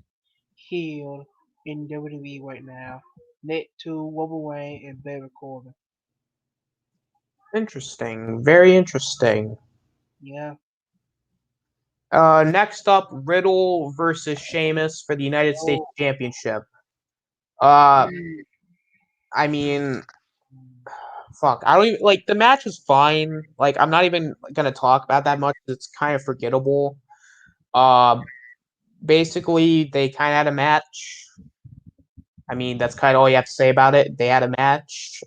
heel in WWE right now, next to Wolverine and Baron Corbin. Interesting. Very interesting. Yeah. Next up, Riddle versus Sheamus for the United States Oh, Championship. Uh, mm, I mean, fuck. I don't even like the match was fine. Like, I'm not even gonna talk about that much. It's kind of forgettable. Uh, Basically, they kind of had a match. I mean, that's kind of all you have to say about it. They had a match.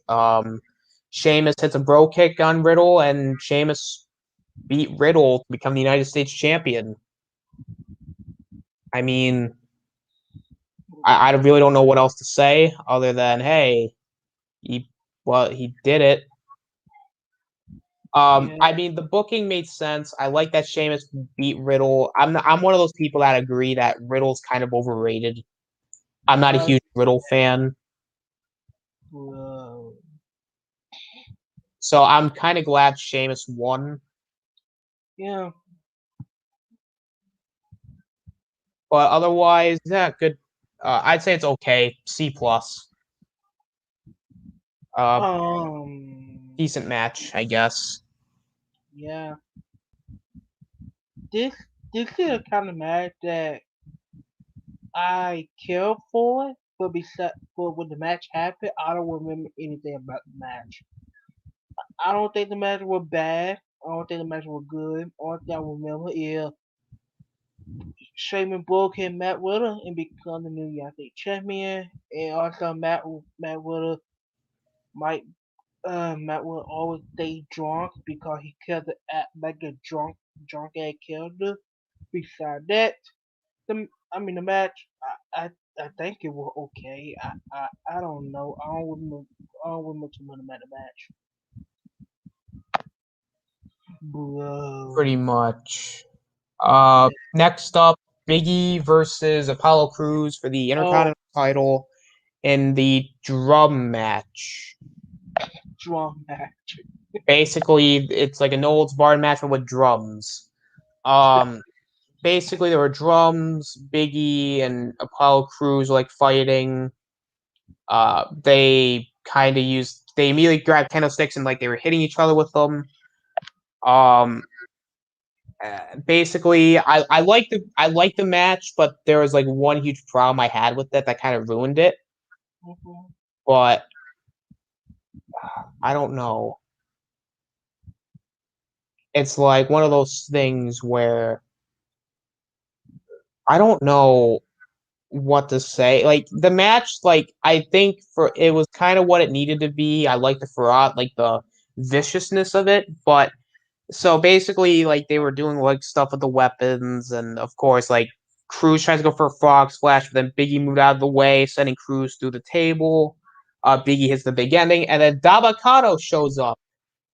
Sheamus hits a bro kick on Riddle, and Sheamus beat Riddle to become the United States champion. I mean, I really don't know what else to say other than, hey, he did it. I mean, the booking made sense. I like that Sheamus beat Riddle. I'm one of those people that agree that Riddle's kind of overrated. I'm not a huge Riddle fan. Whoa. So I'm kind of glad Sheamus won. Yeah. But otherwise, yeah, good. I'd say it's okay. C plus. Decent match, I guess. Yeah. This is the kind of match that I care for, but when the match happened, I don't remember anything about the match. I don't think the match was bad. I don't think the match was good. All I remember is Shaman broke him Matt Riddle and become the new United States champion. And also Matt Riddle might Matt Riddle always stay drunk because he kept to act like a drunk ass character. Besides that, the match I think it was okay. I don't know. I don't remember too much about the match. Bro. Pretty much. Next up, Biggie versus Apollo Crews for the Intercontinental title in the drum match. Drum match. Basically, it's like a no holds barred match but with drums. Basically there were drums. Biggie and Apollo Crews like fighting. They immediately grabbed candlesticks and like they were hitting each other with them. Basically, I like the match, but there was like one huge problem I had with it that kind of ruined it. Mm-hmm. But I don't know. It's like one of those things where I don't know what to say. Like the match, like I think for it was kind of what it needed to be. I like the Farad, like the viciousness of it, but so basically, like they were doing like stuff with the weapons, and of course, like Cruz tries to go for a frog splash, but then Biggie moved out of the way, sending Cruz through the table. Biggie hits the big ending, and then Dabakato shows up.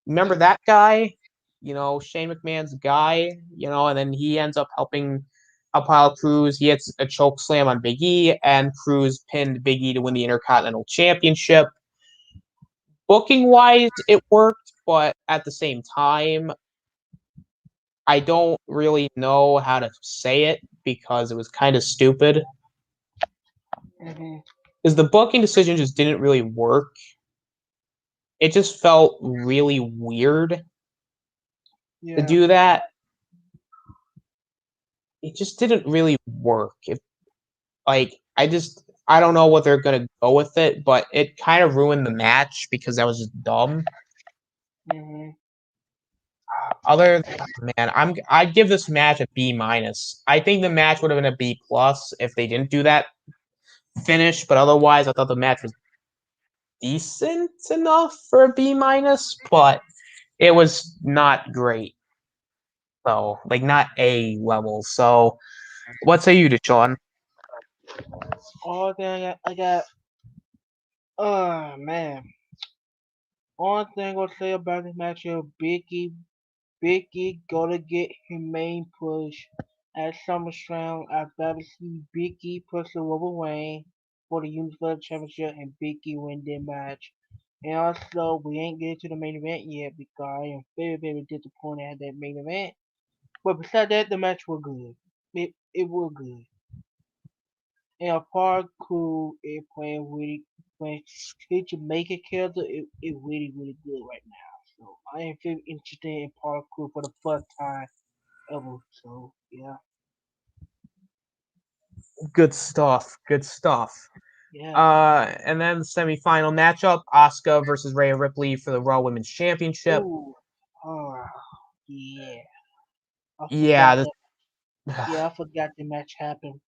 Remember that guy? You know, Shane McMahon's guy, you know, and then he ends up helping Apollo Cruz. He hits a choke slam on Big E, and Cruz pinned Big E to win the Intercontinental Championship. Booking wise, it worked, but at the same time, I don't really know how to say it because it was kind of stupid. Mm-hmm. Because the booking decision just didn't really work. It just felt really weird to do that. It just didn't really work. I don't know what they're gonna go with it, but it kind of ruined the match because that was just dumb. Mm-hmm. I'd give this match a B minus. I think the match would have been a B plus if they didn't do that finish, but otherwise, I thought the match was decent enough for a B minus, but it was not great. So, like, not A level. So, what say you, Deshaun? All thing I got. Oh man. Only thing I'm gonna say about this match is Biggie gonna get his main push at SummerSlam. I'd rather see Biggie push the Roman Reigns for the Universal Championship and Biggie win their match. And also, we ain't getting to the main event yet because I am very, very disappointed at that main event. But besides that, the match was good. It was good. And Apollo Crew is playing his Jamaican character. It really, really good right now. So I am very interested in Apollo Crew for the first time ever. So yeah, Good stuff. Good stuff. yeah. And then the semifinal matchup: Asuka versus Rhea Ripley for the Raw Women's Championship. Ooh, oh, yeah. I Yeah, forgot that. Yeah, I forgot the match happened.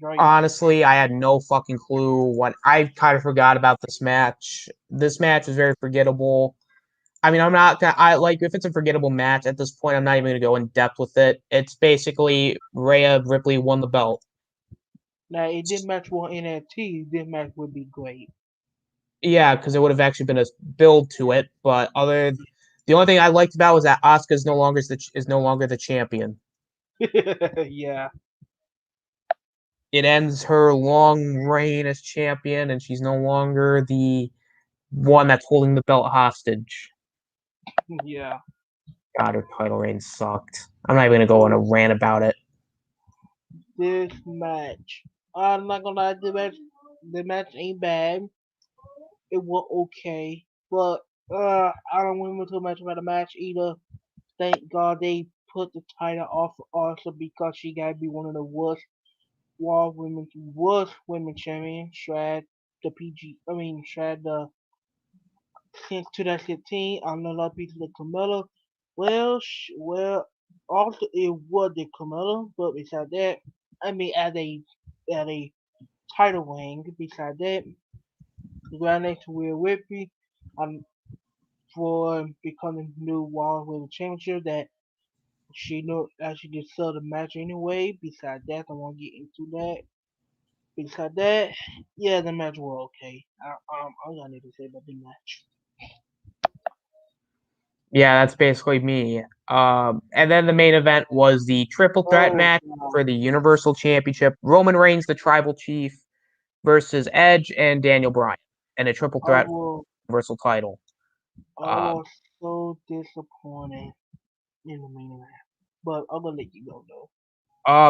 Right. honestly, I had no fucking clue what I kind of forgot about this match. This match was very forgettable. I mean, I'm not gonna. I like if it's a forgettable match at this point. I'm not even gonna go in depth with it. It's basically Rhea Ripley won the belt. Now, if this match was NXT, this match would be great. Yeah, because it would have actually been a build to it. But The only thing I liked about was that Asuka is no longer the champion. Yeah. It ends her long reign as champion, and she's no longer the one that's holding the belt hostage. Yeah. God, her title reign sucked. I'm not even gonna go on a rant about it. This match, I'm not gonna lie, the match ain't bad. It was okay, but I don't remember too much about the match either. Thank God they put the title off of Arthur because she gotta be one of the worst women champion. Shad the since 2015. I know a lot of people like Camilla. Also it was the Camilla, but besides that, as a title wing. Besides that, congratulations to Rhea Ripley um, for becoming new World Women's Championship. That she know actually just saw the match anyway. Besides that, I won't get into that. Besides that, yeah, the match was okay. All I need to say about the match. Yeah, that's basically me. And then the main event was the triple threat Oh match God, for the Universal Championship. Roman Reigns, the Tribal Chief, versus Edge and Daniel Bryan, and a triple I threat was Universal title. I Uh, was so disappointed in the main event, but I'm gonna let you go though.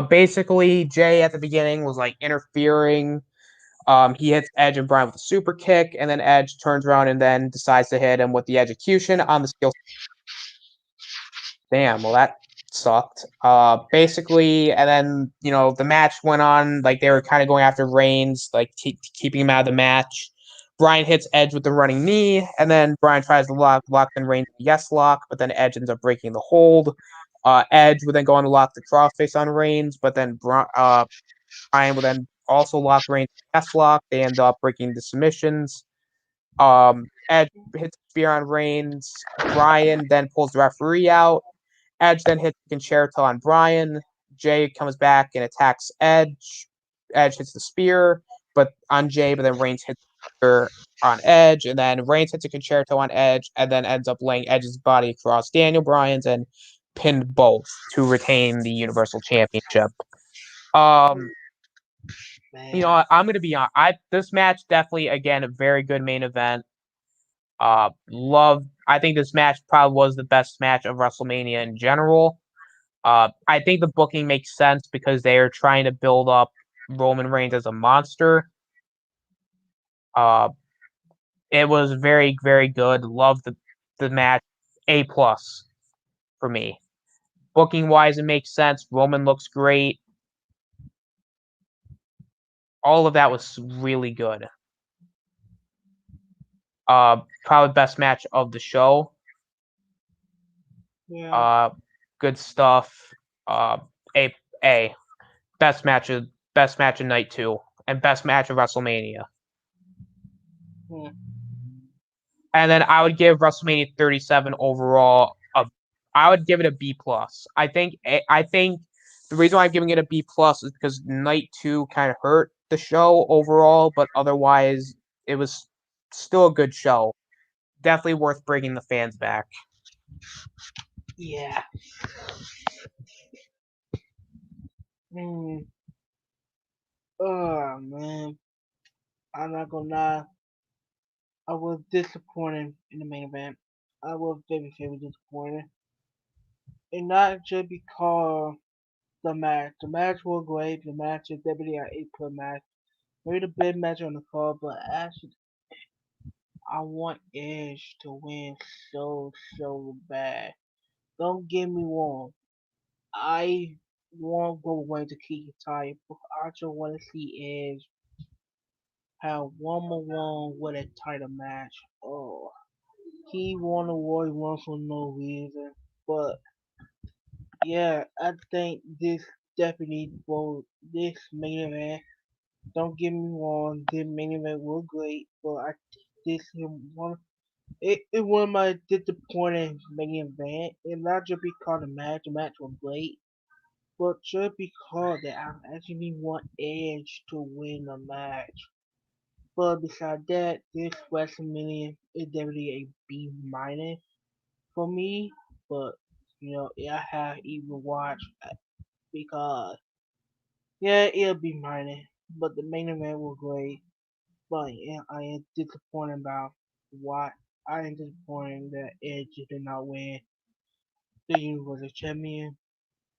Basically, Jay at the beginning was like interfering. He hits Edge and Bryan with a super kick, and then Edge turns around and then decides to hit him with the execution on the steel. Damn, well that sucked. Basically, and then the match went on like they were kind of going after Reigns, like keeping him out of the match. Bryan hits Edge with the running knee, and then Bryan tries to lock in Reigns yes lock, but then Edge ends up breaking the hold. Edge would then go on to lock the crossface on Reigns, but then Bryan would then also lock Reigns yes lock. They end up breaking the submissions. Edge hits a spear on Reigns. Bryan then pulls the referee out. Edge then hits the concerto on Bryan. Jay comes back and attacks Edge. Edge hits the spear, but on Jay, but then Reigns hits the spear on Edge, and then Reigns hits a concerto on Edge, and then ends up laying Edge's body across Daniel Bryan's and pinned both to retain the Universal Championship. Um, Man, I'm gonna be on. This match definitely again a very good main event. Love. I think this match probably was the best match of WrestleMania in general. I think the booking makes sense because they are trying to build up Roman Reigns as a monster. Uh, it was very, very good. Loved the match. A+ for me. Booking wise, it makes sense. Roman looks great. All of that was really good. Probably best match of the show. yeah. Good stuff. A A best match of night 2 and best match of WrestleMania. Hmm. And then I would give WrestleMania 37 overall I would give it a B+. I think the reason why I'm giving it a B+ is because night 2 kind of hurt the show overall, but otherwise it was still a good show. Definitely worth bringing the fans back. Yeah. Hmm. Oh man, I'm not gonna lie. I was disappointed in the main event. I was very, very disappointed. And not just because the match. The match was great. The match is definitely an A+ match. Maybe the best match on the card, but actually, I want Edge to win so bad. Don't get me wrong. I want Goldberg to keep his title, but I just want to see Edge have one more one with a title match. Oh, he won the Royal Rumble for no reason, but yeah, I think this definitely for this main event. Don't get me wrong, this main event was great, but this is it was my disappointing main event, and not just because the match was great, but just because that I actually want Edge to win the match. But besides that, this WrestleMania is definitely a B minus for me, but I have even watched because it'll be minor, but the main event was great. But yeah, I am disappointed about why I am disappointed that Edge did not win the Universal Champion.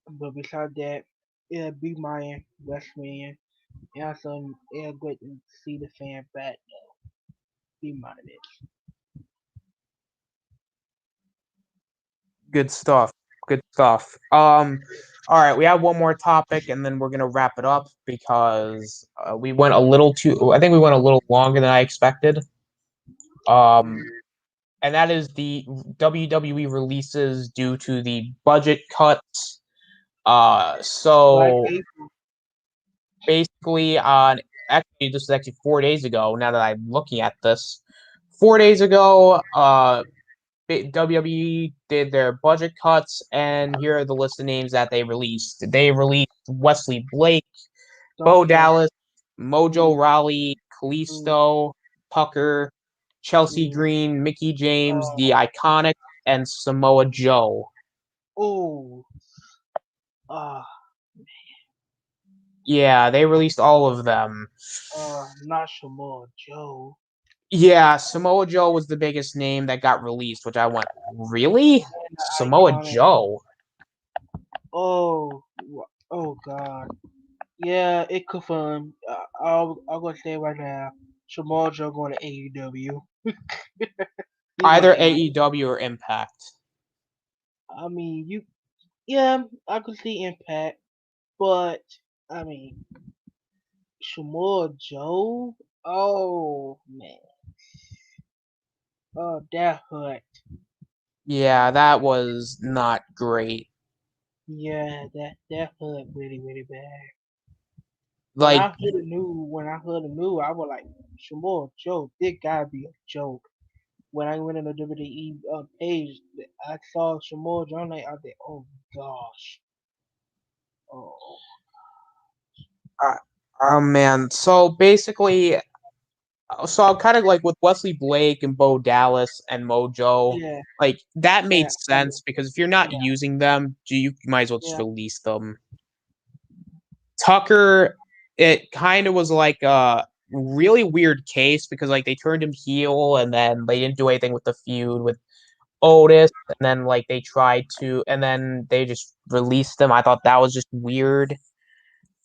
But besides that, it'll be my Wrestlemania. And also, it'll great to see the fan back. Be minor. Good stuff. Good stuff. All right, we have one more topic, and then we're gonna wrap it up because we went a little too. I think we went a little longer than I expected. And that is the WWE releases due to the budget cuts. Like So April. basically, on actually, this is actually 4 days ago. Now that I'm looking at this, 4 days ago, WWE did their budget cuts, and here are the list of names that they released. They released Wesley Blake, Don't Bo care. Dallas, Mojo Mm, Rawley, mm, Kalisto, Tucker, Chelsea mm. Green, Mickey James, The Oh, Iconic, and Samoa Joe. oh, ah, Yeah, they released all of them. not Samoa Joe. Yeah, Samoa Joe was the biggest name that got released, which I went, really? And the Samoa iconic. Joe? Oh God. Yeah, it confirmed. I'm gonna say right now, Samoa Joe going to AEW. He's going Either to AEW. AEW or Impact. I mean, yeah, I could see Impact, but I mean, Samoa Joe. Oh man, oh that hurt. Yeah, that was not great. Yeah, that hurt really really bad. Like, When I heard the news, I was like, Samoa Joe, this gotta be a joke. When I went on the WWE page, I saw Samoa Joe, and I was like, oh gosh, oh uh, oh man. So basically, so I'm kind of like with Wesley Blake and Bo Dallas and Mojo, yeah, like that yeah, made sense because if you're not yeah, using them, you might as well just yeah. release them. Tucker, it kind of was like a really weird case because like they turned him heel and then they didn't do anything with the feud with Otis, and then like they tried to, and then they just released him. I thought that was just weird.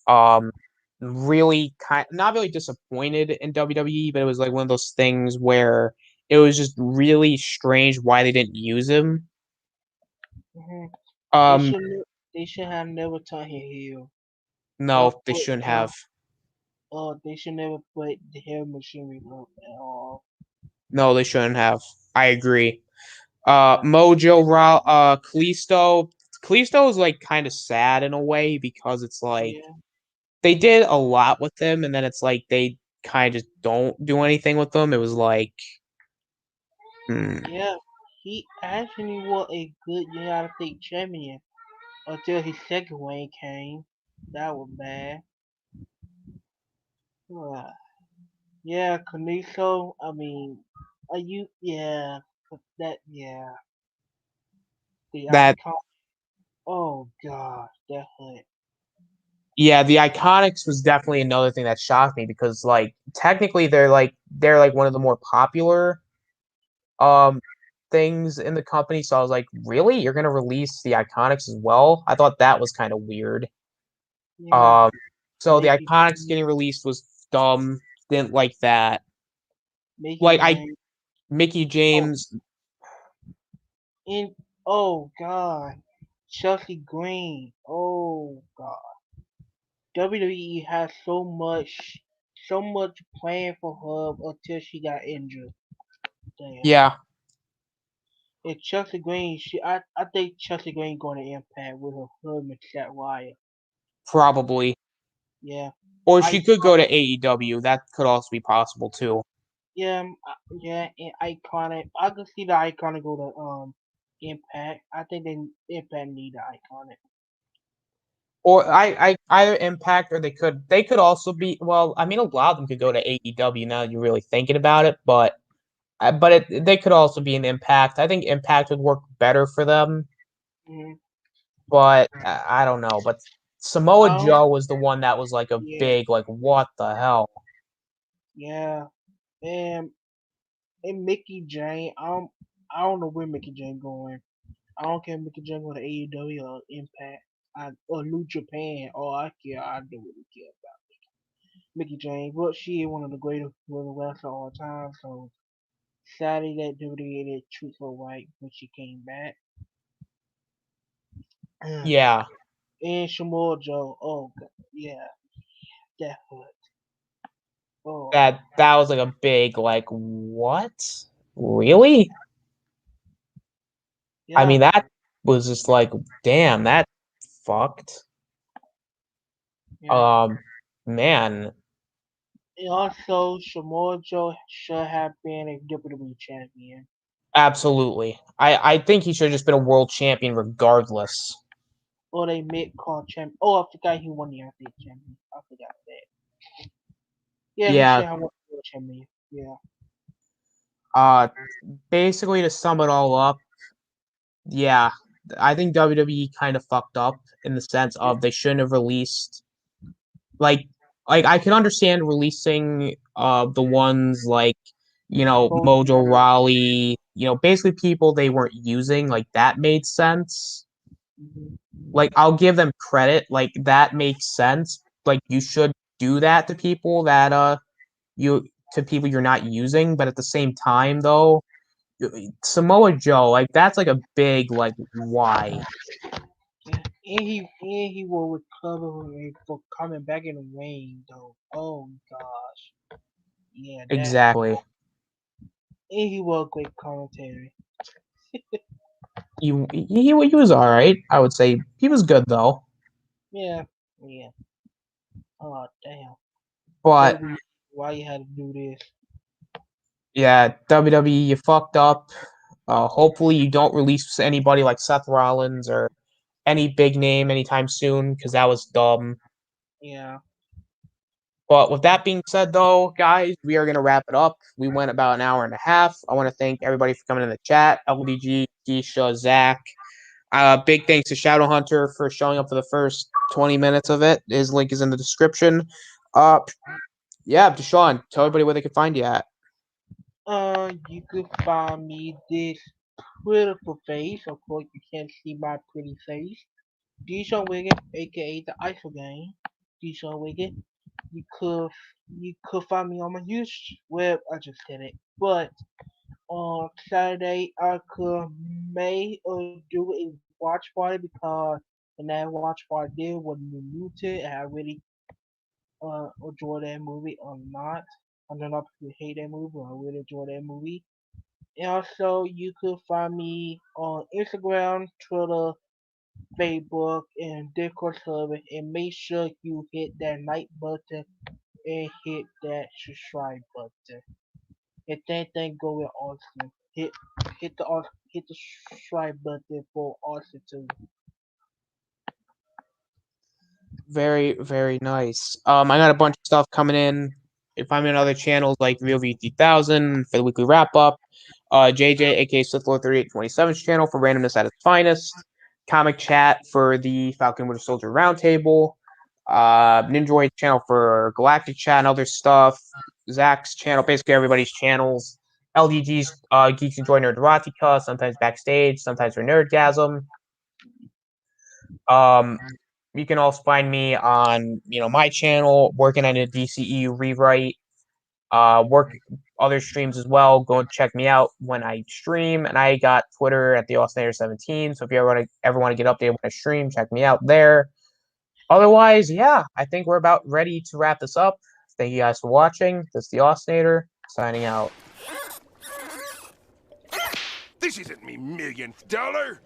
Um, really kind, not really disappointed in WWE, but it was like one of those things where it was just really strange why they didn't use him. hmm They Um, should they should have never turned him heel or no, they put shouldn't him. have. They should never put the hair machinery up at all. No, they shouldn't have. I agree. Yeah, Kalisto. Kalisto is like kind of sad in a way because it's like yeah, they did a lot with him, and then it's like they kind of just don't do anything with them. It was like, hmm, yeah. He actually was a good United States champion until his second reign came. That was bad. Uh, yeah, Kaniso. I mean, are you? Yeah, Yeah, the that icon. Oh God, that hurt. yeah, the Iconics was definitely another thing that shocked me because like technically they're like one of the more popular um things in the company. So I was like, really? You're gonna release the Iconics as well? I thought that was kind of weird. Yeah, Um, so the Mickey, Iconics getting released was dumb. Didn't like that. Mickey Like I James. Mickey Oh, James, and oh God, Chelsea Green. Oh God, WWE has so much planned for her until she got injured. Damn. yeah, And Chelsea Green, I think Chelsea Green going to Impact with her and Chat Wyatt. probably. Yeah, Or she I could go to AEW. That could also be possible too. yeah yeah, and iconic. I could see the iconic go to Impact. I think they Impact need the iconic. Or I either Impact or they could also be, well, I mean a lot of them could go to AEW now that you're really thinking about it, but But they could also be an Impact. I think Impact would work better for them. Mhm. But I don't know. But Samoa Oh, Joe was the one that was like a yeah, big, like, what the hell? yeah, and Mickey Jane. I don't know where Mickey Jane going. I don't care if Mickey Jane going to AEW or Impact, or New Japan. All I care, I don't really care about Mickey Jane. But she is one of the greatest women wrestlers of all time. So sadly that WWE did treat her right when she came back. Yeah, And Samoa Joe. Oh god, yeah, that hurt. Oh that was like a big, like, what? Really? I yeah, mean, that was just like, damn, that fucked. yeah. Man, And also, Samoa Joe should have been a WWE champion. absolutely. I think he should have just been a world champion regardless. Or they mid card champion. Oh, I forgot he won the United States champion. I forgot that. Yeah, he Yeah. should have won the world champion. Yeah. Uh, Basically to sum it all up, yeah, I think WWE kind of fucked up in the sense of they shouldn't have released like I can understand releasing the ones like Mojo Raleigh, basically people they weren't using, like that made sense. Mm-hmm. Like I'll give them credit, like that makes sense. Like you should do that to people that you to people you're not using, but at the same time though, Samoa Joe, like that's like a big like why. Yeah. And he will recover for coming back in the ring though. Oh gosh. Yeah, that. Exactly. And he was a great commentary. He was all right. I would say he was good though. Yeah. Yeah. Oh damn. But WWE, why you had to do this? yeah, WWE, you fucked up. Hopefully you don't release anybody like Seth Rollins or any big name anytime soon because that was dumb. Yeah. But with that being said, though, guys, we are gonna wrap it up. We went about an hour and a half. I want to thank everybody for coming in the chat. LDG, Keisha, Zach. Big thanks to Shadow Hunter for showing up for the first 20 minutes of it. His link is in the description. Yeah, Deshaun, tell everybody where they can find you at. You could find me this beautiful face. Of course, you can't see my pretty face. Deshaun Wiggin, aka the ISO Gang. Deshaun Wiggin. You could find me on my YouTube web. I just said it, but on Saturday I could may do a watch party because in that watch party there was muted and I really enjoy that movie or not. I don't know if you hate that movie, but I really enjoy that movie. And also, you could find me on Instagram, Twitter, Facebook, and Discord server. And make sure you hit that like button and hit that subscribe button. If anything go with Austin, hit the subscribe button for Austin too. Very, very nice. I got a bunch of stuff coming in. If I'm in other channels like Real V3000 for the weekly wrap up, JJ, aka Sithlord 3827's channel for randomness at its finest, Comic Chat for the Falcon Winter Soldier Roundtable, Ninjoid channel for Galactic Chat and other stuff, Zach's channel, basically everybody's channels, LDG's Geeks Enjoy Nerderotica, sometimes backstage, sometimes for Nerdgasm. You can also find me on, my channel, working on a DCEU rewrite, work other streams as well. Go and check me out when I stream. And I got Twitter at the Austin17. So if you ever want to get updated when I stream, check me out there. Otherwise, yeah, I think we're about ready to wrap this up. Thank you guys for watching. This is the Austinator, signing out. This isn't me millionth dollar.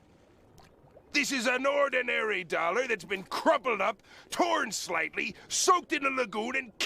This is an ordinary dollar that's been crumpled up, torn slightly, soaked in a lagoon, and